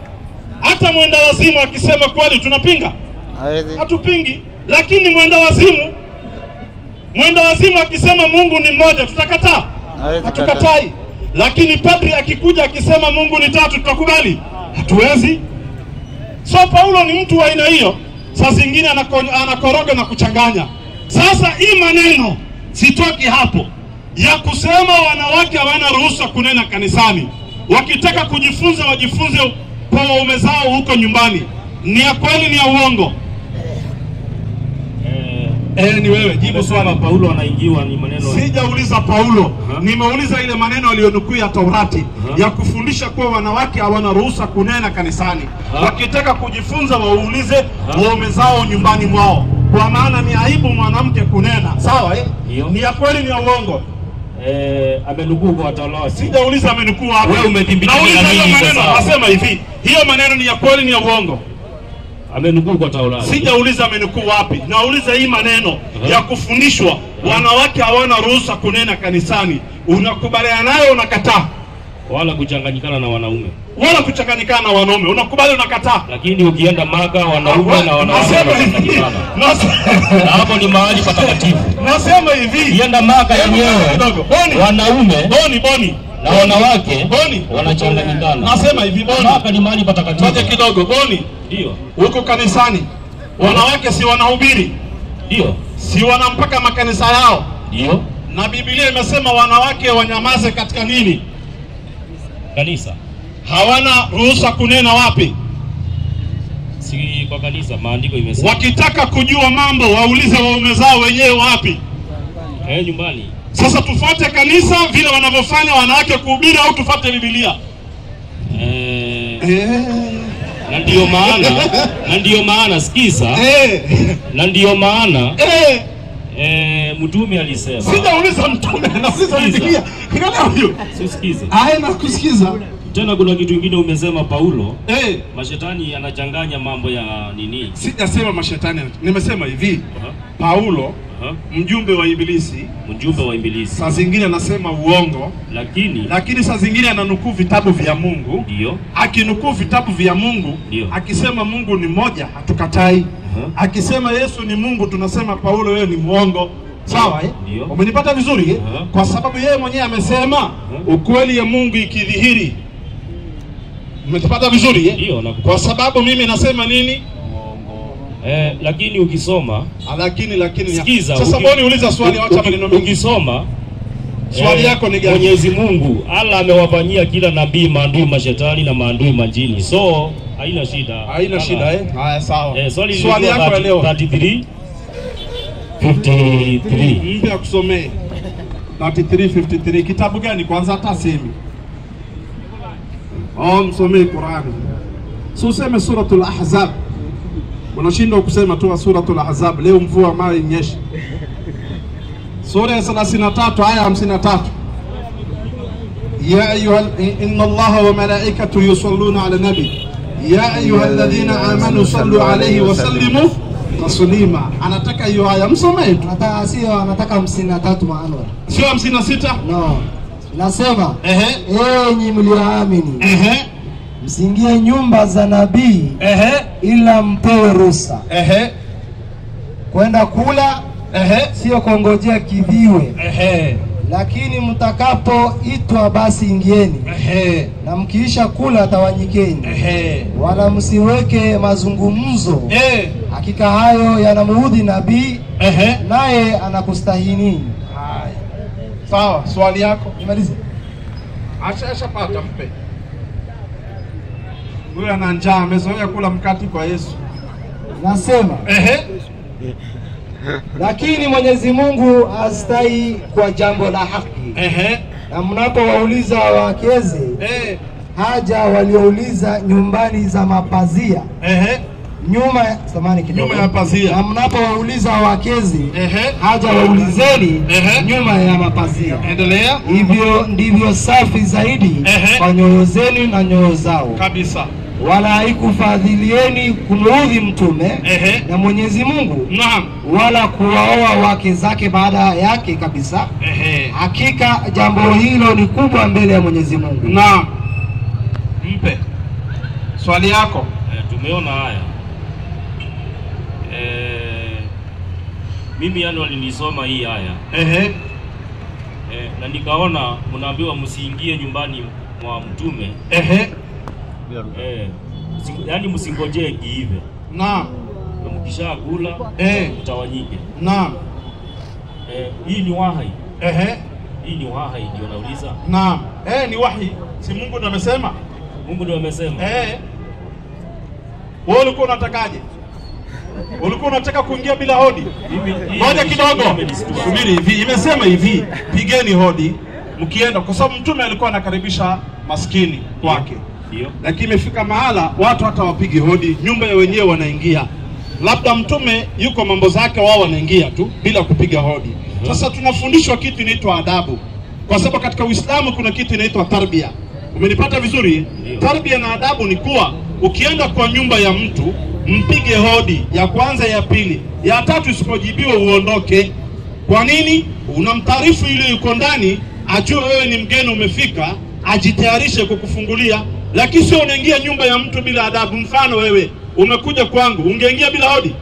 Hata mwenda wazimu akisema kweli tunapinga? Hatupingi. Lakini mwenda wazimu akisema Mungu ni mmoja, tutakataa? Hatukatai. Lakini padri akikuja akisema Mungu ni tatu, tutakubali? Hatuwezi. So Paulo ni mtu wa aina hiyo. Saa zingine anakoroga na kuchanganya. Sasa hii maneno sitoki hapo ya kusema wanawake hawana ruhusa kunena kanisani. Wakitaka kujifunza wajifunze kwa waume zao huko nyumbani. Ni ya kweli, ni ya uongo? Ni wewe jibu swali. Paulo anaingiwa ni maneno. Sijauliza Paulo, nimeuliza ile maneno aliyonukuu ya Taurati ya kufundisha kuwa wanawake hawana ruhusa kunena kanisani. Wakitaka kujifunza waulize waume zao nyumbani mwao, kwa maana ni aibu mwanamke kunena. Sawa Ni ya kweli, ni ya uongo? Amenukuu kwa Taurati. Sijauliza amenukuu hapo. Wewe umedhibitisha maneno. Nasema hivi, hiyo maneno ni ya kweli, ni ya uongo? Amenukuu kwa Taurati. Sijauliza amenukuu wapi. Nauliza hii maneno ya kufundishwa wanawake hawana ruhusa kunena kanisani, unakubaliana nayo, unakataa? Wala kuchanganyikana na wanaume. Wala kuchanganyikana na wanaume, unakubali, unakataa? Lakini ukienda Maka wanaume na wanawake wanachanganyikana. Na hapo ni mahali patakatifu. Nasema hivi, ukienda Maka yenyewe wanaume Boni na wanawake wanachanganyikana. Nasema hivi, Maka ni mahali patakatifu. Ngoja kidogo, Boni. Ndio. Huko kanisani wanawake si wanahubiri? Ndio. Si wanampaka makanisa yao? Ndio. Na Biblia imesema wanawake wanyamaze katika nini? Kanisa. Hawana ruhusa kunena wapi? Si kwa kanisa, maandiko imesema. Wakitaka kujua mambo waulize waume zao wenyewe wapi? Nyumbani. Sasa tufuate kanisa vile wanavyofanya wanawake kuhubiri au tufuate Biblia? Na ndio maana sikiza. Na ndio maana mtume alisema. Sijauliza mtume, nauliza Biblia. Angalia huyo. Sikiza. Nakusikiza. Tena kuna kitu kingine umesema Paulo. Mashetani anachanganya mambo ya nini? Sijasema mashetani. Nimesema hivi. Paulo mjumbe wa ibilisi. Saa zingine anasema uongo, lakini saa zingine ananukuu vitabu vya Mungu. Ndio. Akinukuu vitabu vya Mungu, akisema Mungu ni mmoja, hatukatai. Akisema Yesu ni Mungu, tunasema Paulo wewe ni muongo. Sawa Umenipata vizuri? Kwa sababu yeye mwenyewe amesema ukweli ya Mungu ikidhihiri. Umenipata vizuri? Ndio. Kwa sababu mimi nasema nini? Lakini ukisoma lakini sikiza, sasa mbona niuliza swali acha maneno mengi. Ukisoma swali yako ni gani? Mwenyezi Mungu Allah amewafanyia kila nabii maadui mashetani na maadui majini. So haina shida. Haya sawa. Swali yako leo 33 53. Mpe akusomee 33 kitabu gani kwanza hata semi. Msomee Qur'ani. So useme suratul Ahzab. Unashindwa kusema tu suratul Ahzab. Leo mvua mara inyesha. Sura ya 33 aya 53. Ya ayuha inna Allaha wa malaikatahu yusalluna ala nabi. Ya ayyuhalladhina amanu sallu alayhi wa sallimu taslima. Anataka hiyo aya msomee tu. Anataka 53 maana. Sio 56? No. Nasema enyi mlioamini. Msiingie nyumba za nabii ila mpewe ruhusa. Kwenda kula sio kongojea kiviwe. Lakini mtakapoitwa basi ingieni. Na mkiisha kula tawanyikeni. Wala msiweke mazungumzo. Hakika hayo yanamuudhi nabii. Naye anakustahini. Sawa, swali yako nimalize. Acha pata mpe. Huyu ana njaa, amezoea kula mkati kwa Yesu. Nasema lakini Mwenyezi Mungu astai kwa jambo la haki. Na mnapowauliza wakeze haja waliouliza nyumbani za mapazia nyuma ya pazia. Na mnapowauliza wakeze haja waulizeni nyuma ya mapazia. Endelea. Hivyo ndivyo safi zaidi kwa nyoyo zenu na nyoyo zao. Kabisa. Wala haikufadhilieni kumuudhi mtume na Mwenyezi Mungu. Naam. Wala kuwaoa wake zake baada yake kabisa. Hakika jambo hilo ni kubwa mbele ya Mwenyezi Mungu. Naam. Mpe swali yako. Tumeona haya. Mimi yani walinisoma hii haya. Na nikaona mnaambiwa msiingie nyumbani mwa mtume. Yani msingojee kiive. Naam. Mkishakula mtawanyike. Naam. Hii ni wahi. Hii ni wahi ndio nauliza. Naam. Ni wahi. Si Mungu ndiye amesema? Mungu ndiye amesema. Wewe ulikuwa unatakaje? Ulikuwa unataka kuingia bila hodi? Ngoja kidogo. Subiri hivi. Imesema hivi, pigeni hodi mkienda kwa sababu mtume alikuwa anakaribisha maskini kwake. Ndio. Lakini imefika mahala watu hata wapige hodi, nyumba ya wenyewe wanaingia. Labda mtume yuko mambo zake, wao wanaingia tu bila kupiga hodi. Sasa tunafundishwa kitu inaitwa adabu. Kwa sababu katika Uislamu kuna kitu inaitwa tarbia. Umenipata vizuri? Tarbia na adabu ni kuwa ukienda kwa nyumba ya mtu mpige hodi ya kwanza, ya pili, ya tatu, isipojibiwa uondoke. Kwa nini? Unamtaarifu yule yuko ndani, ajue wewe ni mgeni umefika, ajitayarishe kukufungulia. Lakini sio unaingia nyumba ya mtu bila adabu. Mfano wewe umekuja kwangu, ungeingia bila hodi?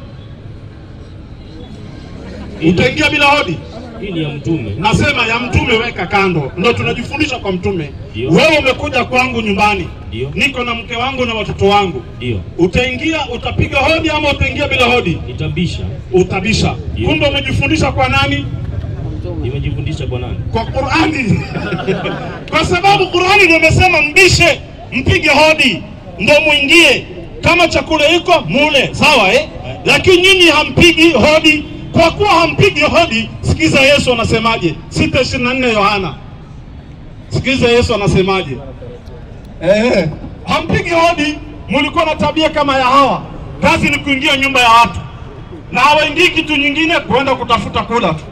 Utaingia bila hodi? Hii ni ya mtume. Nasema ya mtume weka kando. Ndio tunajifundisha kwa mtume. Wewe umekuja kwangu nyumbani. Niko na mke wangu na watoto wangu. Utaingia, utapiga hodi ama utaingia bila hodi? Nitabisha. Utabisha. Kumbe umejifundisha kwa nani? Nimejifundisha kwa nani? Kwa Qur'ani. Kwa sababu Qur'ani ndio imesema mbishe, mpige hodi ndio muingie. Kama chakula iko mule, sawa Lakini nyinyi hampigi hodi. Kwa kuwa hampigi hodi, sikiza Yesu anasemaje? 6:24 Yohana. Sikiza Yesu anasemaje? Hampigi hodi, mlikuwa na tabia kama ya hawa. Kazi ni kuingia nyumba ya watu. Na hawaingii kitu nyingine kwenda kutafuta kula tu.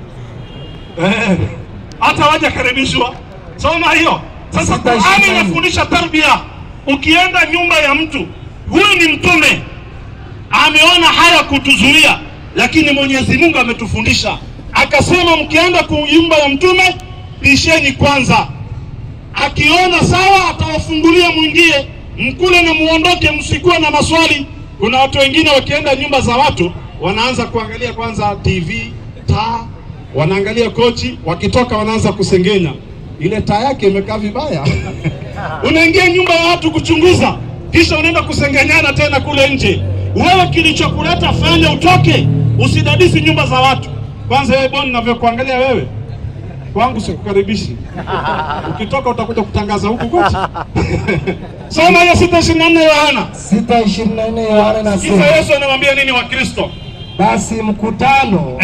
Hata waje karibishwa. Soma hiyo. Sasa Qur'ani inafundisha tarbia. Ukienda nyumba ya mtu, huyu ni mtume, ameona haya kutuzuia, lakini Mwenyezi Mungu ametufundisha. Akasema mkienda kwa nyumba ya mtume, bisheni kwanza. Akiona sawa atawafungulia mwingie, mkule na muondoke, msikuwe na maswali. Kuna watu wengine wakienda nyumba za watu, wanaanza kuangalia kwanza TV, taa, wanaangalia kochi, wakitoka wanaanza kusengenya. Ile taa yake imekaa vibaya. Unaingia nyumba ya watu kuchunguza. kisha unaenda kusengenyana tena kule nje. Wewe kilichokuleta fanya utoke, usidadisi nyumba za watu. Kwanza wewe bwana, ninavyokuangalia wewe, kwangu sikukaribishi. Ukitoka utakuja kutangaza huku kote. Soma hiyo 6:24 Yohana. 6:24 Yohana nasema. Kisa Yesu anamwambia nini Wakristo? Basi mkutano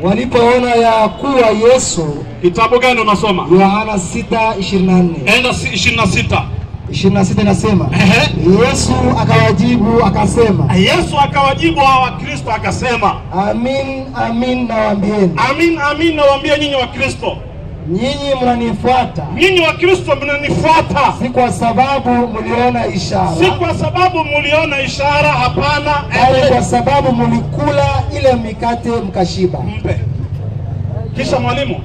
walipoona ya kuwa Yesu. Kitabu gani unasoma? Yohana 6:24. Enda 26. 26 nasema. Yesu akawajibu akasema. Yesu akawajibu hawa Wakristo akasema. Amin, amin nawaambieni. Amin, amin nawaambia nyinyi Wakristo. Nyinyi mnanifuata. Nyinyi Wakristo mnanifuata. Si kwa sababu mliona ishara. Si kwa sababu mliona ishara, hapana. Bali kwa sababu mlikula ile mikate mkashiba. Mpe. Kisha mwalimu,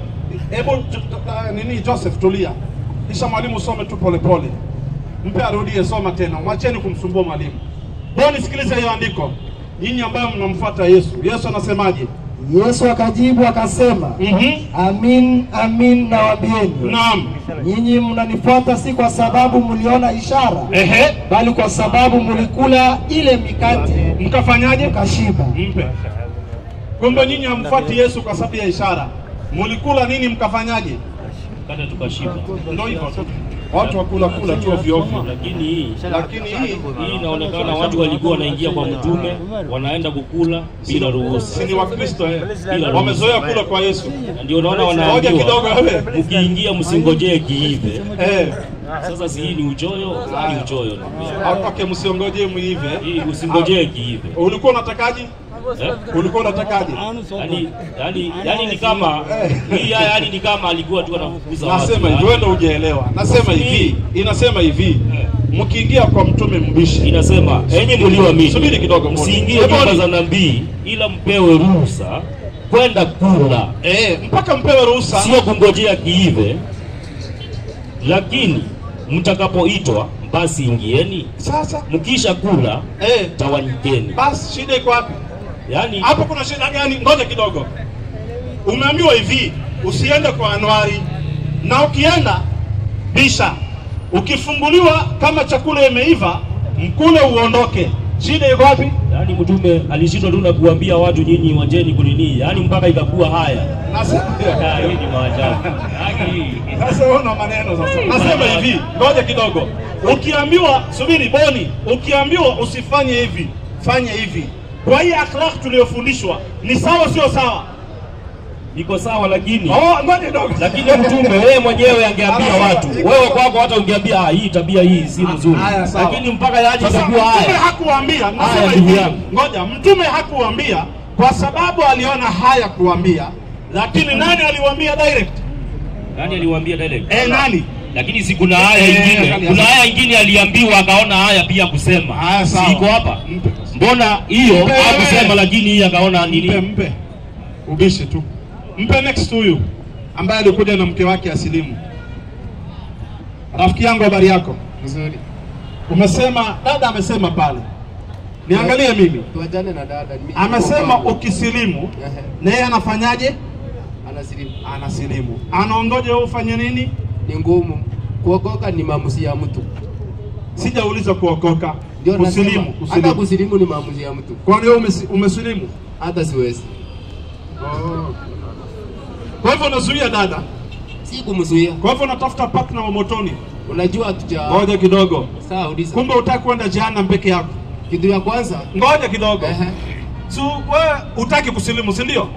hebu Joseph tulia. Kisha mwalimu some tu pole pole. Mpe arudie, soma tena. Mwacheni kumsumbua mwalimu. Bwana sikiliza hiyo andiko. Nyinyi ambao mnamfuata Yesu. Yesu anasemaje? Yesu akajibu akasema. Amin, amin nawaambieni. Naam. Nyinyi mnanifuata si kwa sababu mliona ishara. Bali kwa sababu mlikula ile mikate mkafanyaje? Mkashiba. Mpe. Kumbe nyinyi hamfuati Yesu kwa sababu ya ishara. Mlikula nini mkafanyaje? Kada tukashiba. Ndio hivyo. Watu wakula tu ovyo ovyo. Lakini hii inaonekana watu walikuwa wanaingia kwa mtume, wanaenda kukula bila ruhusa. Si ni Wakristo wamezoea kula kwa Yesu. Ndio unaona wanaambiwa kidogo wewe, mkiingia msingojee kiive. Sasa si hii ni uchoyo, ni uchoyo. Hautake msiongojee muive. Hii usingojee kiive. Ulikuwa unatakaje? Ulikuwa unatakaje? Yani ni kama hii ni kama alikuwa tu anafukuza watu. Nasema hivi, wewe ndio hujaelewa. Nasema hivi, inasema hivi. Mkiingia kwa mtume mbishi. Inasema, enyi mlioamini. Subiri kidogo msiingie nyumba za nabii ila mpewe ruhusa kwenda kula. Mpaka mpewe ruhusa. Sio kungojea kiive. Lakini mtakapoitwa basi ingieni. Sasa mkisha kula tawanyikeni. Basi shida iko wapi? Yaani hapo kuna shida gani? Ngoja kidogo. Umeambiwa hivi, usiende kwa Anuari. Na ukienda bisha. Ukifunguliwa kama chakula imeiva, mkule uondoke. Shida iko wapi? Yaani mtume alishindwa tu na kuambia watu nyinyi wajeni kunini. Yaani mpaka ikakuwa haya. Nasema hii ni maajabu. Sasa una maneno sasa. Nasema hivi, ngoja kidogo. Ukiambiwa, subiri Boni, ukiambiwa usifanye hivi, fanye hivi. Kwa hii akhlaq tuliyofundishwa, ni sawa sio sawa? Iko sawa lakini ngoja kidogo. Lakini mtume wewe mwenyewe angeambia watu. Wewe kwako hata ungeambia hii tabia hii si nzuri. Lakini mpaka yaje itakuwa haya. Mtume hakuambia, nasema hivi. Ngoja, mtume hakuambia kwa sababu aliona haya kuambia. Lakini nani aliwaambia direct? Nani aliwaambia direct? Nani? Lakini si kuna haya nyingine. Kuna haya nyingine aliambiwa akaona haya pia kusema. Siko hapa. Mbona hiyo hakusema lakini hii akaona nini? Mpe. Ubishi tu. Mpe next huyu ambaye alikuja na mke wake asilimu. Rafiki yangu, habari yako? Nzuri. Umesema dada amesema pale. Niangalie mimi. Tuachane na dada. Amesema ukisilimu na yeye anafanyaje? Anasilimu. Anaongoje wewe ufanye nini? Ni ngumu. Kuokoka ni maamuzi ya mtu. Sijauliza kuokoka. Kusilimu. Hata kusilimu ni maamuzi ya mtu. Kwani wewe umesilimu? Hata siwezi. Kwa hivyo unazuia dada? Si kumzuia. Kwa hivyo unatafuta partner wa motoni? Unajua hatuja. Ngoja kidogo. Sawa, uliza. Kumbe utaki kwenda jehanamu peke yako? Kitu ya kwanza. Ngoja kidogo. So wewe utaki kusilimu, si ndio?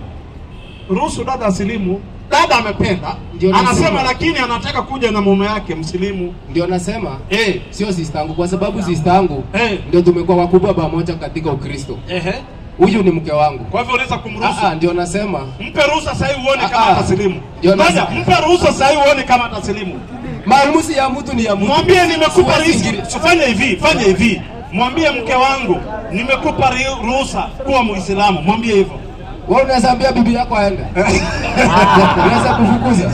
Ruhusu dada asilimu. Dada amependa. Anasema lakini anataka kuja na mume yake msilimu. Ndio nasema sio sister yangu kwa sababu sister yangu ndio tumekuwa wakubwa pamoja katika Ukristo. Huyu ni mke wangu. Kwa hivyo unaweza kumruhusu. Ndio nasema. Mpe ruhusa sasa hivi uone kama atasilimu. Ngoja, mpe ruhusa sasa hivi uone kama atasilimu. Maamuzi ya mtu ni ya mtu. Mwambie nimekupa ruhusa. Fanya hivi. Mwambie mke wangu nimekupa ruhusa kuwa Muislamu. Mwambie hivyo. Wewe unaambia bibi yako aende. Unaweza kufukuza.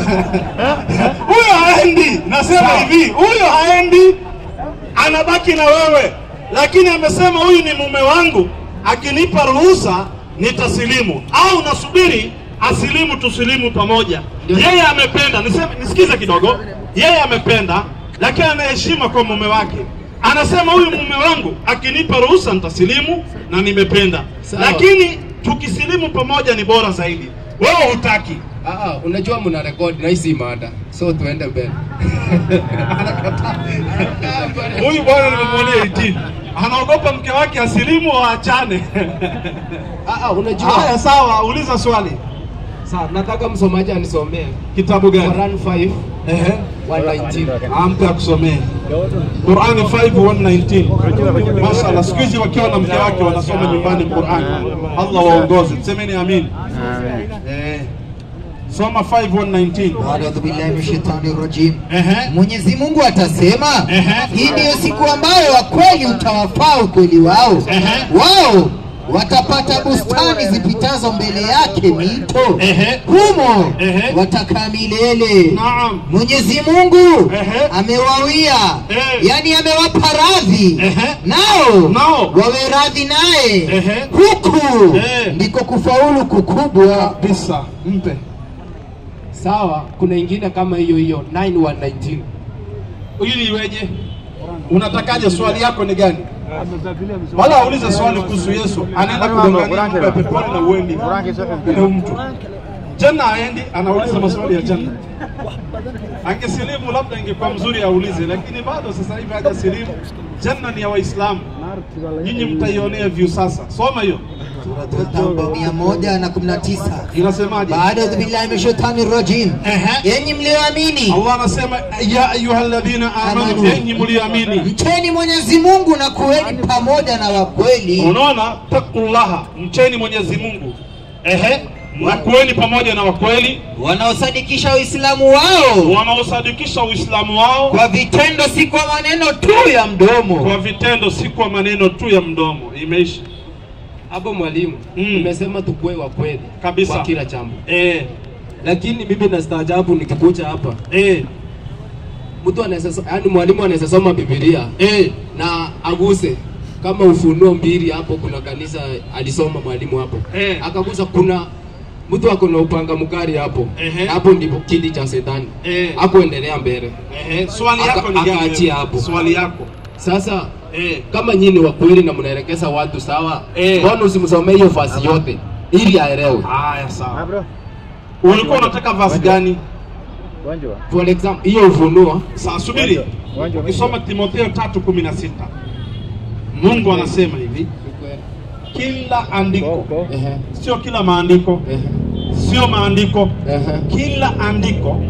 Huyo haendi. Nasema hivi, huyo haendi. Anabaki na wewe. Lakini amesema huyu ni mume wangu. Akinipa ruhusa nitasilimu. Au nasubiri asilimu tusilimu pamoja. Yeye amependa. Nisikize kidogo. Yeye amependa lakini ana heshima kwa mume wake. Anasema huyu mume wangu akinipa ruhusa nitasilimu na nimependa. Lakini tukisilimu pamoja ni bora zaidi. Wewe hutaki. Unajua mna record na hisi mada. So tuende mbele. Huyu bwana nimemwonea 18. Anaogopa mke wake asilimu au aachane. Unajua. Haya sawa, uliza swali. Sawa, nataka msomaji anisomee kitabu gani? Quran 5 119. Ampe akusomee. Quran 5:119. Mashallah, siku hizi wakiwa na mke wake wanasoma nyumbani Quran. Allah waongoze. Semeni amin. Soma 5:119. A'udhu billahi minash rajim. Mwenyezi Mungu atasema, hii ndiyo siku ambayo wakweli utawafaa ukweli wao. Wao watapata bustani zipitazo mbele yake mito. Humo watakaa milele. Naam. Mwenyezi Mungu amewawia, yani amewapa radhi. Nao wawe radhi naye. Huku ndiko kufaulu kukubwa kabisa. Mpe. Sawa, kuna ingine kama hiyo 9:119. Ili iweje? Unatakaje? Swali yako ni gani? Wala uliza swali kuhusu Yesu. Anaenda kudanganya peponi na uendi. Ndio mtu. Janna aendi, anauliza maswali ya janna. Angesilimu labda ingekuwa mzuri aulize, lakini bado sasa hivi hajasilimu. Janna ni ya Waislamu. Nyinyi mtaionea view sasa. Soma hiyo. Tauba 119. Inasemaje? A'udhu billahi minash rajim. Enyi mlioamini. Allah anasema ya ayyuhalladhina amanu, enyi mlioamini. Mcheni Mwenyezi Mungu na kuweni pamoja na wakweli. Unaona? Taqullaha, mcheni Mwenyezi Mungu. Na kuweni pamoja na wakweli wanaosadikisha Uislamu wao. Wanaosadikisha Uislamu wao kwa vitendo, si kwa maneno tu ya mdomo. Kwa vitendo, si kwa maneno tu ya mdomo. Imeisha. Hapo mwalimu, nimesema tukue wa kweli kabisa kwa kila jambo. Lakini mimi nastaajabu nikikuja hapa. Mtu anaweza, yani mwalimu anaweza soma Biblia na aguse kama Ufunuo 2 hapo, kuna kanisa alisoma mwalimu hapo. Akagusa kuna mtu ako na upanga mkali hapo. Hapo ndipo kiti cha Shetani. Hapo endelea mbele. Swali yako ni gani? Akaachia hapo. Swali yako. Sasa kama nyinyi wa kweli na mnaelekeza watu sawa, mbona usimsomee hiyo fasi yote ili aelewe? Haya sawa. Ulikuwa unataka verse gani? For example, hiyo Ufunuo. Sasa subiri. Ukisoma Timotheo 3:16. Mungu anasema hivi, kila andiko, sio kila maandiko, sio maandiko, kila andiko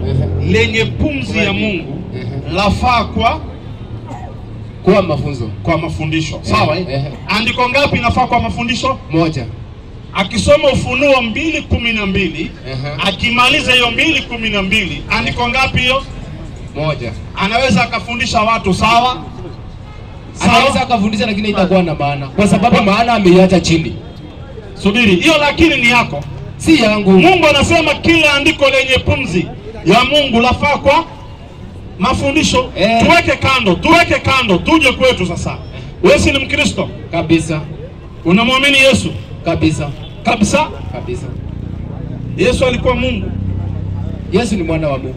lenye pumzi ya Mungu lafaa kwa mafunzo, kwa mafundisho. Sawa Andiko ngapi nafaa kwa mafundisho? Moja. Akisoma Ufunuo 2:12, akimaliza hiyo 2:12, andiko ngapi hiyo? Moja. Anaweza akafundisha watu sawa? Anaweza akafundisha, lakini itakuwa na maana, kwa sababu maana ameiacha chini. Subiri, hiyo lakini ni yako, si yangu. Mungu anasema kila andiko lenye pumzi ya Mungu lafaa kwa mafundisho. Tuweke kando, tuje kwetu sasa. Wewe si ni Mkristo? Kabisa. Unamwamini Yesu? Kabisa. Kabisa? Kabisa. Yesu alikuwa Mungu. Yesu ni mwana wa Mungu.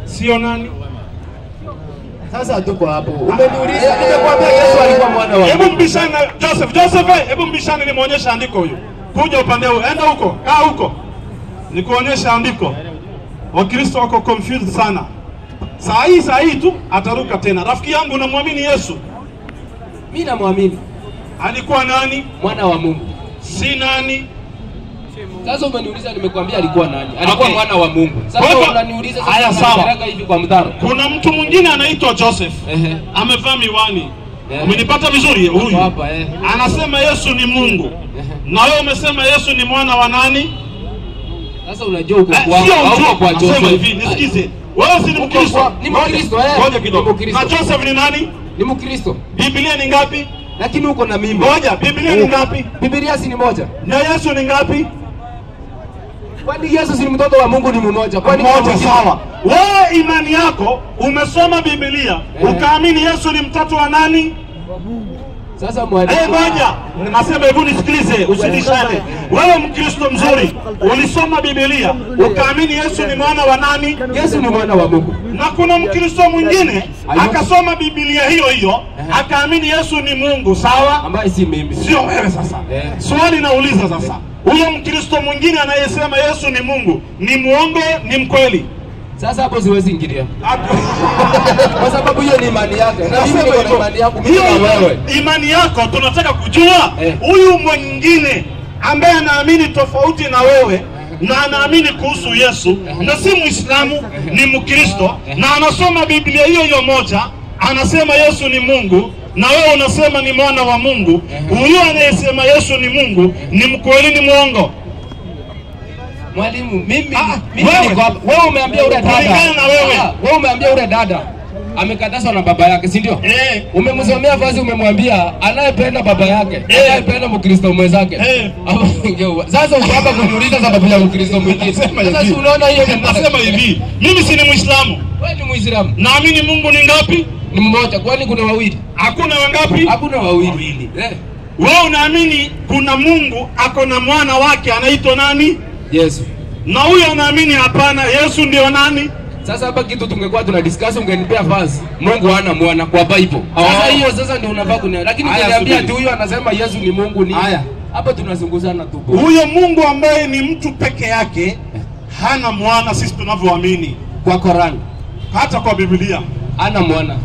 Sio nani? Sasa tuko hapo. Umeniuliza, nimekwambia Yesu alikuwa mwana wa Mungu. Hebu mbishana Joseph, hebu mbishana nimuonyeshe andiko huyo. Kuja upande huo, enda huko, kaa huko. Nikuonyesha andiko. Wakristo wako confused sana. Saa hii tu ataruka tena. Rafiki yangu, unamwamini Yesu? Mimi namwamini. Alikuwa nani? Mwana wa Mungu. Si nani? Sasa umeniuliza, nimekwambia alikuwa nani? Alikuwa mwana wa Mungu. Sasa unaniuliza haya sawa. Hivi kwa mtaro. Kuna mtu mwingine anaitwa Joseph. Amevaa miwani. Umenipata vizuri huyu? Hapa Anasema Yesu ni Mungu. Na wewe umesema Yesu ni mwana wa nani? Sasa unajua uko kwa Joseph. Sema hivi, nisikize. Wewe si ni Mkristo? Ni Mkristo Ngoja kidogo. Na Joseph ni nani? Ni Mkristo. Biblia ni ngapi? Lakini uko na mimi. Ngoja, Biblia ni ngapi? Biblia si ni moja. Na Yesu ni ngapi? Kwani Yesu si mtoto wa Mungu, ni mmoja? Kwani mmoja? Sawa. Wewe imani yako umesoma Biblia, ukaamini Yesu ni mtoto wa nani? Sasa mwalimu. Ngoja. Nasema hebu nisikilize, usinishane. Wewe Mkristo mzuri, ulisoma Biblia, ukaamini Yesu ni mwana wa nani? Yesu ni mwana wa Mungu. Na kuna Mkristo mwingine akasoma Biblia hiyo hiyo, akaamini Yesu ni Mungu, sawa? Ambaye si mimi. Sio wewe sasa. Swali nauliza sasa. Huyo Mkristo mwingine anayesema Yesu ni Mungu, ni muongo, ni mkweli? Sasa hapo siwezi ingilia. Kwa sababu hiyo ni imani yake. Na mimi niko na imani yangu, mimi na wewe. Imani yako tunataka kujua. Huyu mwingine ambaye anaamini tofauti na wewe na anaamini kuhusu Yesu na si Muislamu, ni Mkristo na anasoma Biblia hiyo hiyo moja, anasema Yesu ni Mungu na wewe unasema ni mwana wa Mungu. Huyu anayesema Yesu ni Mungu ni mkweli, ni muongo? Mwalimu, mimi wewe umeambia ule dada. Wewe umeambia ule dada amekatazwa na baba yake, si ndio? Umemsomea vazi, umemwambia anayependa baba yake, anayependa Mkristo mwenzake. Sasa uko hapa kuniuliza sababu ya Mkristo mwingine. Sasa unaona hiyo nasema hivi, mimi si ni Muislamu. Wewe ni Muislamu. Naamini Mungu ni ngapi? Ni mmoja. Kwani kuna wawili? Hakuna wangapi? Hakuna wawili. Wewe unaamini kuna Mungu ako na mwana wake anaitwa nani? Yesu. Na huyo anaamini hapana, Yesu ndio nani? Sasa hapa kitu tungekuwa tuna discuss, ungenipea verse Mungu hana mwana kwa Bible. Sasa hiyo sasa ndio unafaa kuniambia. Lakini ukiniambia tu huyo anasema Yesu ni Mungu ni. Hapa tunazunguzana tu. Huyo Mungu ambaye ni mtu peke yake hana mwana sisi tunavyoamini kwa Qur'an. Hata kwa Biblia hana mwana.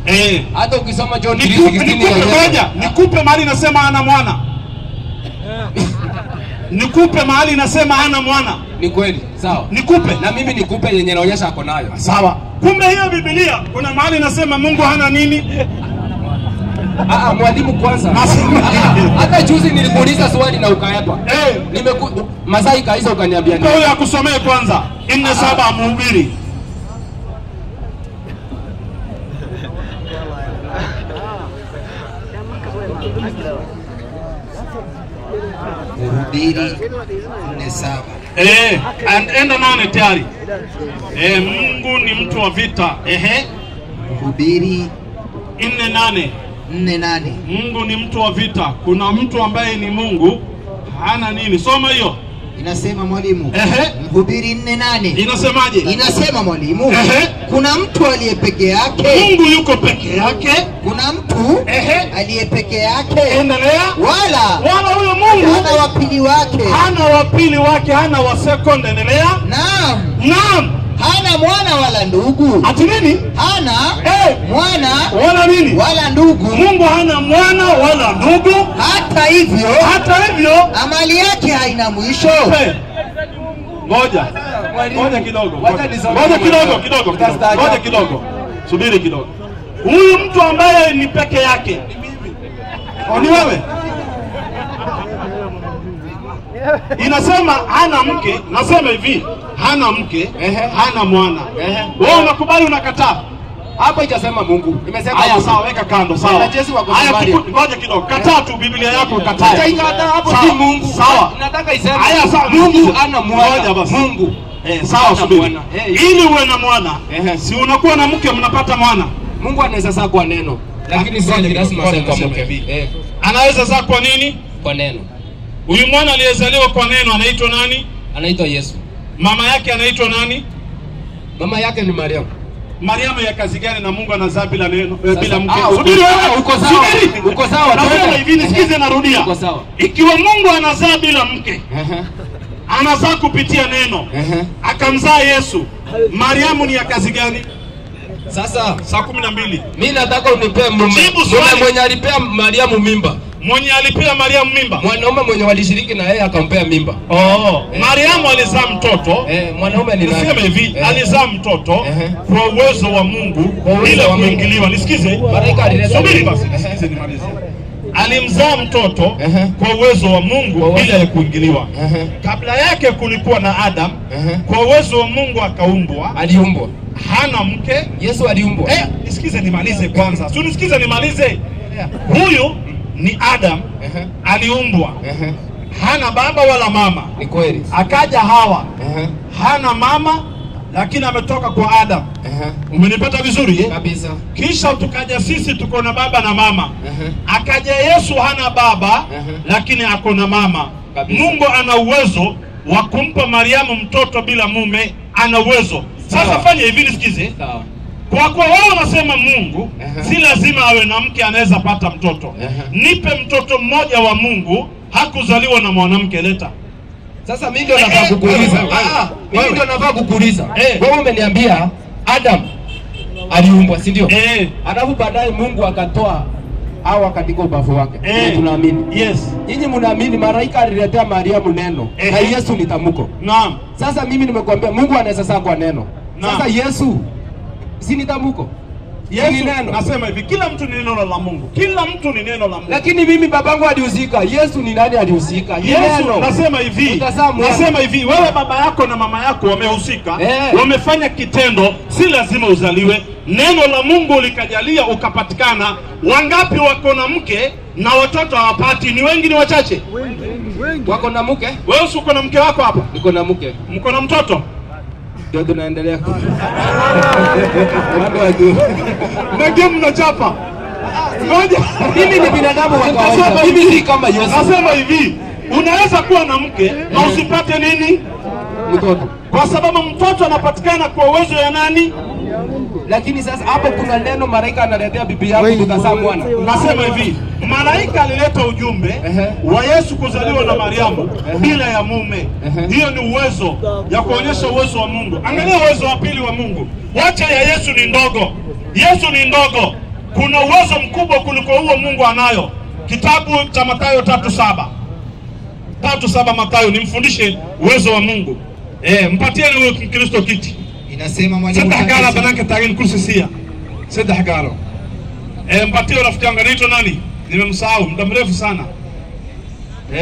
Hata ukisoma John 3:16 nikupe mahali nasema hana mwana. Nikupe mahali nasema hana mwana. Ni kweli, sawa. Nikupe. Na mimi nikupe yenye naonyesha ako nayo. Sawa. Kumbe hiyo Biblia kuna mahali nasema Mungu hana nini? Mwalimu kwanza. Hata juzi nilikuuliza swali na ukaepa. Masai kaisa ukaniambia nini? Kwa hiyo akusomee kwanza. 4:7 Mhubiri. Mhubiri 4:7. Enda nane tayari. Mungu ni mtu wa vita. Mhubiri 4:8. Mungu ni mtu wa vita. Kuna mtu ambaye ni Mungu hana nini? Soma hiyo. Inasema mwalimu. Mhubiri 4:8. Inasemaje? Inasema mwalimu. Kuna mtu aliye peke yake. Mungu yuko peke yake. Kuna mtu aliye peke yake. Endelea. Wala huyo Mungu hana wapili wake. Hana wapili wake, hana wa second. Endelea. Naam. Hana mwana wala ndugu. Ati nini? Hana mwana wala nini? Wala ndugu. Mungu hana mwana wala ndugu. Hata hivyo amali yake haina mwisho. Ngoja kidogo. Subiri kidogo. Huyu mtu ambaye ni peke yake ni wewe. Inasema hana mke, nasema hivi, hana mke, hana mwana. Wewe unakubali unakataa? Hapa itasema Mungu. Nimesema haya sawa, weka kando sawa. Haya ngoja kidogo. Kataa tu Biblia yako kataa. Hapo si Mungu. Sawa. Nataka iseme haya sawa, Mungu ana mwana. Mungu. Sawa subiri. Ili uwe na mwana, si unakuwa na mke mnapata mwana. Mungu anaweza zaa kwa neno. Lakini si lazima aseme kwa mke. Anaweza zaa kwa nini? Kwa neno. Huyu mwana aliyezaliwa kwa neno anaitwa nani? Anaitwa Yesu. Mama yake anaitwa nani? Mama yake ni Mariamu. Mariamu ya kazi gani na Mungu anazaa bila neno, bila mke? Subiri wewe, uko sawa. Nasema hivi, nisikize, narudia. Uko sawa. Ikiwa Mungu anazaa bila mke, anazaa kupitia neno, akamzaa Yesu, Mariamu ni ya kazi gani? Sasa saa 12. Mimi nataka unipe mume mwenye alipea Mariamu mimba. Mwenye alipea Mariamu mimba? Mwanaume mwenye walishiriki na yeye akampea mimba. Mariamu alizaa mtoto. Mwanaume ni nani? Niseme hivi, alizaa mtoto kwa uwezo wa Mungu bila kuingiliwa. Nisikize. Subiri basi, nisikize nimalize. Alimzaa mtoto kwa uwezo wa Mungu bila kuingiliwa. Kabla yake kulikuwa na Adam. Kwa uwezo wa Mungu akaumbwa. Aliumbwa. Hana mke. Yesu aliumbwa. Nisikize nimalize kwanza. Si nisikize nimalize. Huyu ni Adam. Aliumbwa. Hana baba wala mama. Ni kweli. Akaja Hawa. Hana mama lakini ametoka kwa Adam. Umenipata vizuri kabisa? Kisha tukaja sisi tuko na baba na mama. Akaja Yesu hana baba lakini ako na mama kabisa. Mungu ana uwezo wa kumpa Mariamu mtoto bila mume, ana uwezo. Sasa fanya hivi nisikize. Kwa kuwa wao wanasema Mungu si lazima awe na mke, anaweza pata mtoto. Nipe mtoto mmoja wa Mungu, hakuzaliwa na mwanamke, leta. Sasa mimi ndio nafaa kukuuliza. Mimi ndio nafaa kukuuliza. Wewe umeniambia Adam aliumbwa, si ndio? Alafu baadaye Mungu akatoa au katika ubavu wake. Tunaamini. Yes. Nyinyi mnaamini malaika aliletea Mariamu neno na Yesu ni tamko. Naam. Sasa mimi nimekuambia Mungu anaweza sasa kwa neno. Sasa Yesu si ni tamko. Yesu ni neno. Nasema hivi, kila mtu ni neno la Mungu. Kila mtu ni neno la Mungu. Lakini mimi babangu alihusika. Yesu ni nani alihusika? Yesu. Nasema hivi. Nasema hivi, wewe baba yako na mama yako wamehusika. Wamefanya kitendo, si lazima uzaliwe. Neno la Mungu likajalia ukapatikana. Wangapi wako na mke na watoto hawapati? Ni wengi, ni wachache? Wengi. Wako na mke? Wewe uko na mke wako hapa? Niko na mke. Mko na mtoto? Ndio tunaendelea. Ndio mnachapa. Ngoja. Mimi ni binadamu wa kawaida. Mimi si kama Yesu. Nasema hivi, unaweza kuwa na mke na usipate nini? Mtoto. Kwa sababu mtoto anapatikana kwa uwezo ya nani? Lakini sasa hapo kuna neno malaika analetea bibi yako tukazaa mwana. Nasema hivi, malaika alileta ujumbe wa Yesu kuzaliwa na Mariamu bila ya mume. Hiyo ni uwezo ya kuonyesha uwezo wa Mungu. Angalia uwezo wa pili wa Mungu. Wacha ya Yesu ni ndogo. Yesu ni ndogo. Kuna uwezo mkubwa kuliko huo Mungu anayo. Kitabu cha Mathayo 3:7. 3:7 Mathayo, nimfundishe uwezo wa Mungu. Mpatieni huyo Kristo kiti. Inasema mwalimu Sadaka banaka tagin kusisia. Sadaka. Mpatie rafiki yangu anaitwa nani? Nimemsahau, muda mrefu sana.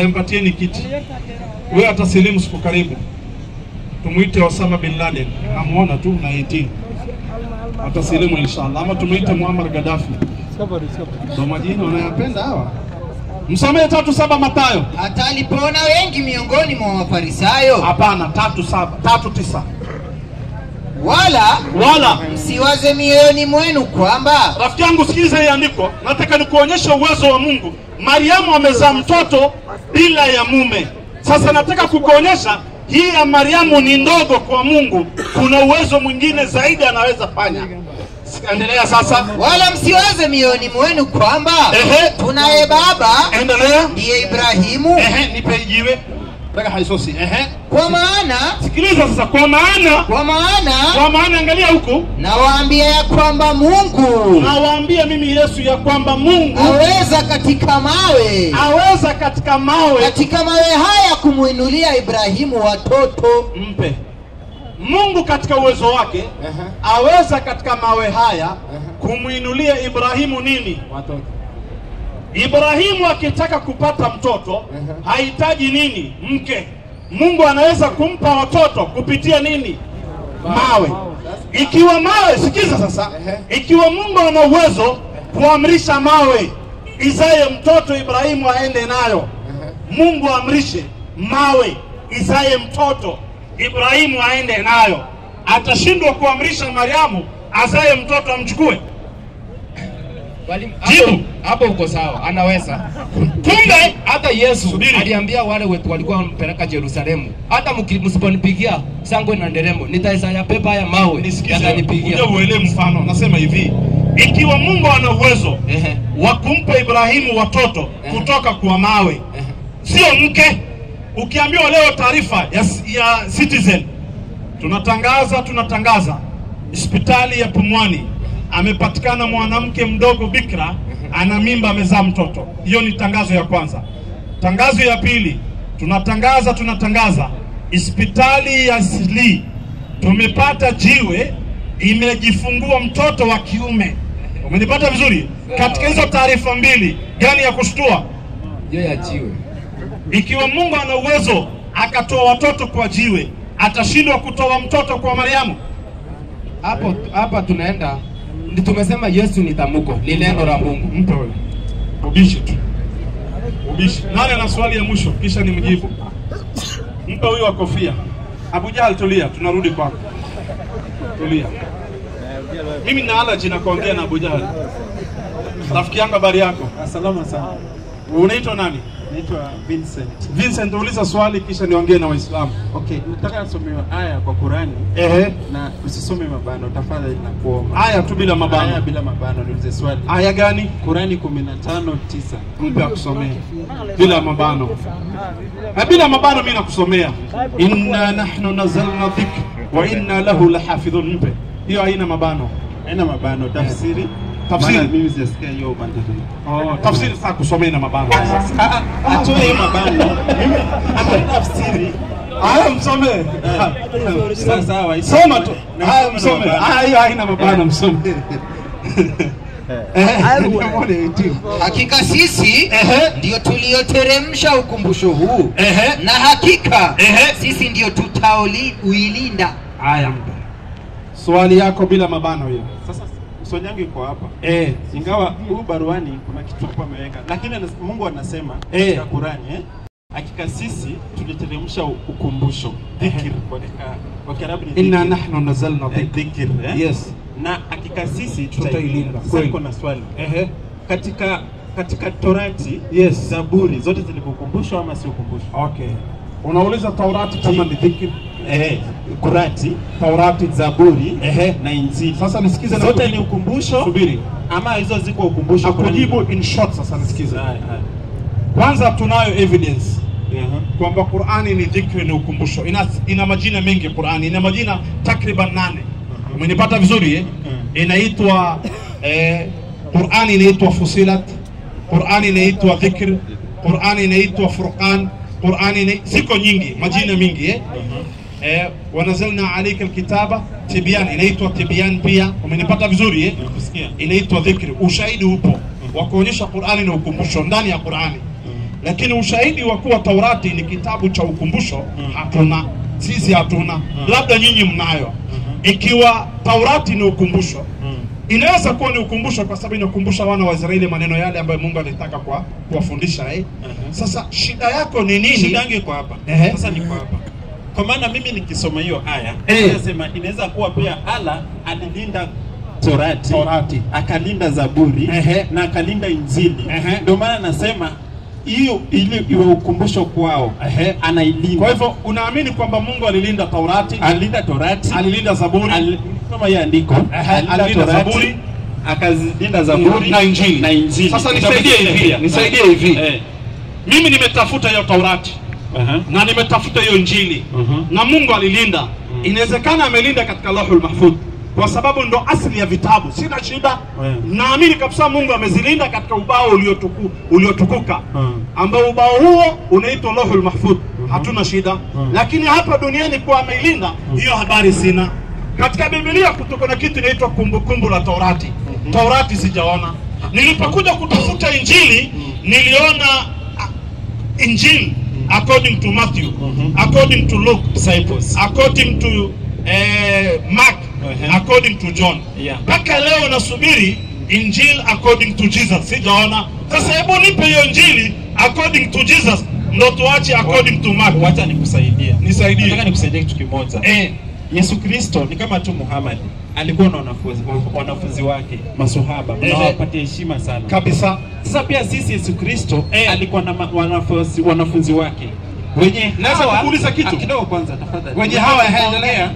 Mpatieni kiti. Wewe atasilimu siku karibu. Tumuite Osama bin Laden. Namuona tu na 18. Atasilimu inshallah. Ama tumuite Muammar Gaddafi. Ndio majina unayapenda hawa. Msomee 3:7 Mathayo. Hata alipoona wengi miongoni mwa Mafarisayo. Hapana, 3:9. Wala msiwaze mioyoni mwenu kwamba. Rafiki yangu sikiliza hii andiko. Nataka nikuonyeshe uwezo wa Mungu. Mariamu amezaa mtoto bila ya mume. Sasa nataka kukuonyesha hii ya Mariamu ni ndogo kwa Mungu. Kuna uwezo mwingine zaidi anaweza fanya. Endelea sasa. Wala msiwaze mioyoni mwenu kwamba tunaye baba. Endelea. Ndiye Ibrahimu. Nipe jiwe. Nataka haisosi. Kwa maana, sikiliza sasa, kwa maana angalia huku. Nawaambia ya kwamba Mungu. Nawaambia mimi Yesu ya kwamba Mungu aweza katika mawe. Katika mawe haya kumuinulia Ibrahimu watoto. Mpe. Mungu katika uwezo wake aweza katika mawe haya kumuinulia Ibrahimu nini? Watoto. Ibrahimu akitaka kupata mtoto hahitaji nini? Mke. Mungu anaweza kumpa watoto kupitia nini? Mawe. Ikiwa mawe, sikiza sasa. Ikiwa Mungu ana uwezo kuamrisha mawe izae mtoto Ibrahimu aende nayo. Mungu amrishe mawe izae mtoto Ibrahimu aende nayo. Atashindwa kuamrisha Mariamu azae mtoto amchukue? Hapo uko sawa, anaweza. Kumbe hata Yesu aliambia wale wetu walikuwa wanampeleka Yerusalemu, hata msiponipigia sangwe na nderemo, nitaweza ya pepa ya mawe yakanipigia. Uje uelewe mfano. Nasema hivi, ikiwa Mungu ana uwezo wa kumpa Ibrahimu watoto kutoka kwa mawe, sio mke. Ukiambiwa leo taarifa ya Citizen, tunatangaza hospitali ya Pumwani amepatikana mwanamke mdogo bikra ana mimba, amezaa mtoto. Hiyo ni tangazo ya kwanza. Tangazo ya pili, tunatangaza hospitali ya Sili tumepata jiwe imejifungua mtoto wa kiume. Umenipata vizuri? Katika hizo taarifa mbili, gani ya kushtua? Hiyo ya jiwe. Ikiwa Mungu ana uwezo akatoa watoto kwa jiwe, atashindwa kutoa mtoto kwa Mariamu? Hapa tunaenda, ndi tumesema Yesu ni tamko, ni neno la Mungu. Mpe wewe. Ubishi tu. Ubishi. Nani ana swali ya mwisho kisha nimjibu? Mpe huyo wa kofia. Abu Jahal, tulia, tunarudi kwako. Tulia. Mimi na allergy na kuongea na Abu Jahal. Rafiki yangu, habari yako? Salama sana. Unaitwa nani? Naitwa Vincent. Vincent, uliza swali kisha niongee na Waislamu. Okay, nataka nisomewe aya kwa Qurani. Na usisome mabano tafadhali na kuomba. Aya tu bila mabano. Aya bila mabano, niulize swali. Aya gani? Qurani 15:9. Mpe akusomea. Bila mabano. Bila mabano mimi nakusomea. Inna nahnu nazzalna dhikra wa inna lahu lahafidhun. Mpe. Hiyo haina mabano. Haina mabano, tafsiri. Tafsiri mimi sijasikia hiyo bando. Tafsiri sasa kusomea na mabano. Atoe hiyo mabano. Mimi tafsiri. Aya msomee. Sawa, soma tu. Aya msomee. Aya haina mabano, msomee. Hakika sisi ndio tulioteremsha ukumbusho huu, na hakika sisi ndio tutauilinda. Haya, mpe swali yako bila mabano hiyo. Sasa swali yangu iko hapa. Ingawa huu baruani kuna kitu hapa ameweka, lakini Mungu anasema katika Qurani hakika sisi tuliteremsha ukumbusho, dhikr kwa Kiarabu ni inna nahnu nazzalna dhikr. Yes. Na hakika sisi tutailinda. Sasa kuna swali. Katika Torati, Zaburi zote zilikukumbushwa ama si ukumbusho? Okay. Unauliza Taurati kama ni dhikr? Kurati, Taurati, Zaburi na Injili. Sasa nisikize, zote ni ukumbusho. Subiri. Ama hizo ziko ukumbusho? Akujibu in short. Sasa nisikize. Kwanza tunayo evidence kwamba Qur'ani ni dhikri, ni ukumbusho. Ina majina mengi Qur'ani. Ina majina takriban 8. Umenipata vizuri Inaitwa Qur'ani inaitwa Fusilat, Qur'ani inaitwa Dhikr, Qur'ani inaitwa Furqan, Qur'ani ziko nyingi, majina mingi wanazalna alayka alkitaba tibyan, inaitwa tibyan pia. Umenipata vizuri Inaitwa Dhikr. Ushahidi upo wa kuonyesha Qur'ani ni ukumbusho ndani ya Qur'ani. Lakini ushahidi wa kuwa Taurati ni kitabu cha ukumbusho hatuna. Sisi hatuna. Labda nyinyi mnayo. Ikiwa Taurati ni ukumbusho, inaweza kuwa ni ukumbusho kwa sababu inakumbusha wana wa Israeli maneno yale ambayo Mungu alitaka kuwafundisha Sasa shida yako ni nini? Shida yangu iko hapa. Sasa niko hapa. Kwa maana mimi nikisoma hiyo aya, nasema inaweza kuwa pia Allah alilinda Torati, akalinda Zaburi na akalinda Injili. Ndio maana nasema hiyo ili iwe ukumbusho kwao, anailinda. Kwa hivyo unaamini kwamba Mungu alilinda Taurati, alilinda Torati, alilinda Zaburi, kama hiyo andiko, alilinda Zaburi, akazilinda Zaburi na Injili. Sasa nisaidie hivi. Mimi nimetafuta hiyo Taurati na nimetafuta hiyo Injili na Mungu alilinda. Inawezekana amelinda katika Lauhul Mahfudh kwa sababu ndo asili ya vitabu. Sina shida. Naamini kabisa Mungu amezilinda katika ubao uliotukuka ambao ubao huo unaitwa Lauhul Mahfudh. Hatuna shida. Lakini hapa duniani kwa ameilinda, hiyo habari sina. Katika Biblia kutoka na kitu inaitwa kumbukumbu la Taurati. Taurati sijaona. Nilipokuja kutafuta Injili, niliona Injili according to Matthew, according to Luke, disciples, according to Mark, according to John. Mpaka leo nasubiri Injili according to Jesus. Sijaona. Sasa hebu nipe hiyo Injili according to Jesus, ndio tuache according to Mark. Wacha nikusaidie. Nisaidie. Nataka nikusaidie kitu kimoja. Yesu Kristo ni kama tu Muhammad. Alikuwa na wanafunzi wake, maswahaba. Mnawapatia heshima sana. Kabisa. Sasa pia sisi Yesu Kristo alikuwa na wanafunzi wake. Wenye naweza kuuliza kitu kidogo kwanza tafadhali. Wenye hawa endelea.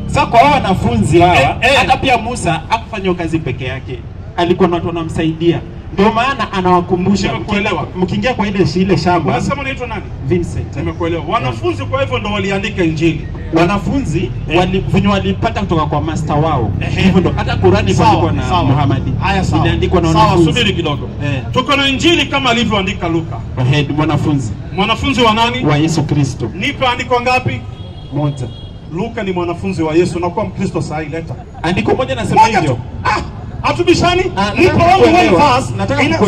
Sasa kwa hao wanafunzi hawa, hata pia Musa hakufanya kazi peke yake. Alikuwa na watu wanamsaidia. Ndio maana anawakumbusha. Nimekuelewa. Mkiingia kwa ile shamba. Unasema unaitwa nani? Vincent. Nimekuelewa. Wanafunzi kwa hivyo ndio waliandika Injili. Wanafunzi walipata kutoka kwa master wao. Hivyo ndio hata Qurani ilikuwa na Muhammad. Haya sawa. Iliandikwa na wanafunzi. Sawa, subiri kidogo. Tuko na Injili kama alivyoandika Luka. Mwanafunzi. Mwanafunzi wa nani? Wa Yesu Kristo. Nipe andiko ngapi? Moja. Luka ni mwanafunzi wa Yesu na kuwa Mkristo sahi, leta. Andiko moja nasema hivyo. Hatubishani. Nipo one verse.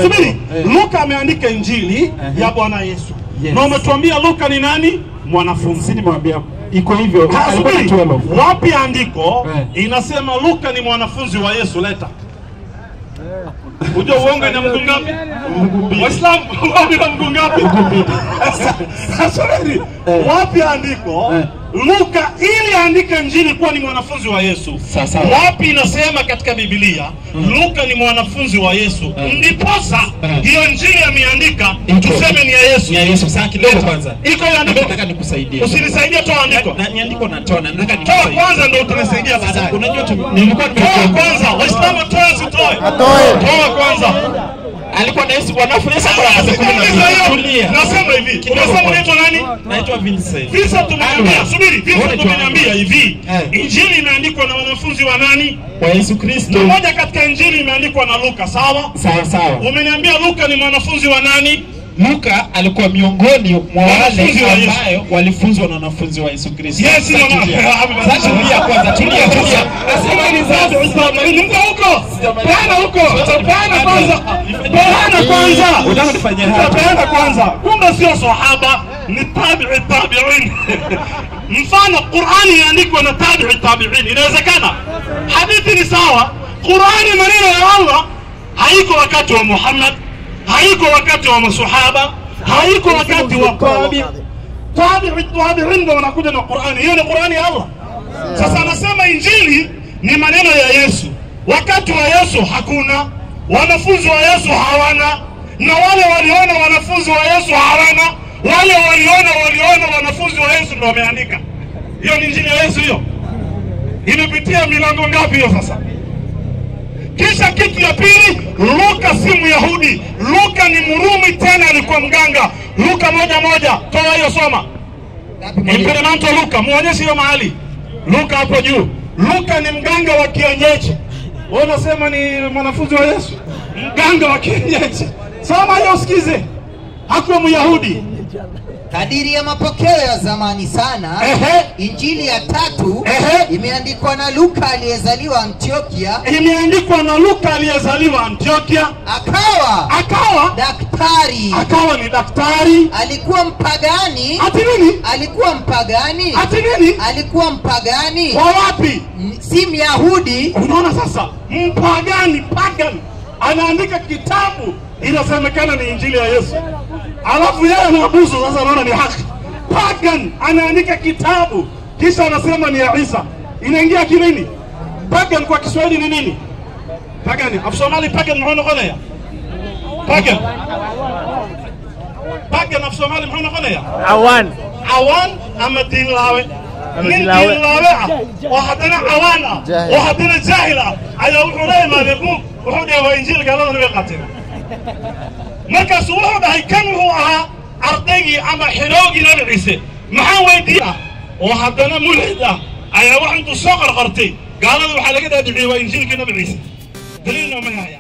Subiri. Luka ameandika Injili ya Bwana Yesu. Na umetuambia Luka ni nani? Mwanafunzi. Nimwambia iko hivyo. Wapi andiko inasema Luka ni mwanafunzi wa Yesu? Leta. Unajua uongo ina mguu ngapi? Waislamu wapi na mguu ngapi? Subiri. Wapi andiko Luka ili aandike Injili kuwa ni mwanafunzi wa Yesu. Sasa wapi inasema katika Biblia Luka ni mwanafunzi wa Yesu? Ndiposa hiyo Injili ameandika tuseme ni ya Yesu. Ni ya Yesu. Sasa kidogo kwanza. Iko andiko, nataka nikusaidie. Usinisaidie toa andiko. Na niandiko natoa, nataka toa kwanza ndio utanisaidia baadaye. Unajua nilikuwa toa kwanza. Waislamu toa sitoe. Toa kwanza. Alikuwa na Yesu wanafunzi sasa tulia. Nasema hivi. Unasema unaitwa nani? Naitwa Vincent. Vincent tumeniambia, subiri. Vincent tumeniambia hivi. Injili imeandikwa na wanafunzi wa nani? Wa Yesu Kristo. Mmoja katika Injili imeandikwa na Luka, sawa? Sawa. Umeniambia Luka ni mwanafunzi wa nani? Luka alikuwa miongoni mwa wale ambao walifunzwa na wanafunzi wa Yesu Kristo. Yes, sasa tulia kwanza, tulia. Nasema hili sasa ni mko huko. Bana huko. Bana kwanza. Unataka nifanye hapa kwanza. Kumbe sio sahaba, ni tabi'in. Mfano Qur'ani iandikwa na tabi'in. Inawezekana? Hadithi ni sawa. Qur'ani maneno ya Allah haiko wakati wa Muhammad, haiko wakati wa masahaba, haiko wakati wa tabi'in ndio wanakuja na Qur'ani. Hiyo ni Qur'ani ya Allah. Sasa anasema Injili ni maneno ya Yesu. Wakati wa Yesu hakuna, wanafunzi wa Yesu hawana, na wale waliona wanafunzi wa Yesu hawana, wale waliona wanafunzi wa Yesu ndio wameandika. Hiyo ni Injili ya Yesu hiyo. Imepitia milango ngapi hiyo sasa? Kisha kitu ya pili, Luka si Myahudi. Luka ni Mrumi, tena alikuwa mganga. Luka 1:1. Toa hiyo, soma. Impedimento Luka, muonyeshe hiyo mahali. Luka hapo juu. Luka ni mganga wa kienyeji. Wewe unasema ni mwanafunzi wa Yesu? Mganga wa kienyeji. Soma hiyo usikize. Hakuwa Myahudi. Kadiri ya mapokeo ya zamani sana, Injili ya tatu imeandikwa na Luka aliyezaliwa Antiokia. Imeandikwa na Luka aliyezaliwa Antiokia. Akawa daktari. Akawa ni daktari. Alikuwa mpagani. Ati nini? Alikuwa mpagani. Ati nini? Alikuwa mpagani. Wa wapi? Si Myahudi. Unaona sasa? Mpagani, pagan. Anaandika kitabu inasemekana ni Injili ya Yesu. Alafu yeye anabusu, sasa anaona ni haki. Pagan anaandika kitabu kisha anasema ni ya Isa. Inaingia akilini? Pagan kwa Kiswahili ni nini? Pagan. Afu Somali pagan mhono kona ya. Pagan. Pagan afu Somali mhono kona ya. Awan ama dinlawe. Dinlawe. وحدنا عوانا وحدنا جاهلة على وحنا ما نبوك وحنا وإنجيل قالوا لنا قاتنا markaas wuxuu dhahay kan wuxuu ahaa ardaygii ama xiroogi nabi ciise maxaa weydiiya oo haddana mulxid ah ayaa wax intuu soo qarqartay gaalada waxaa laga dhaadhiciyey waa injiilkii nabi ciise daliilna ma haya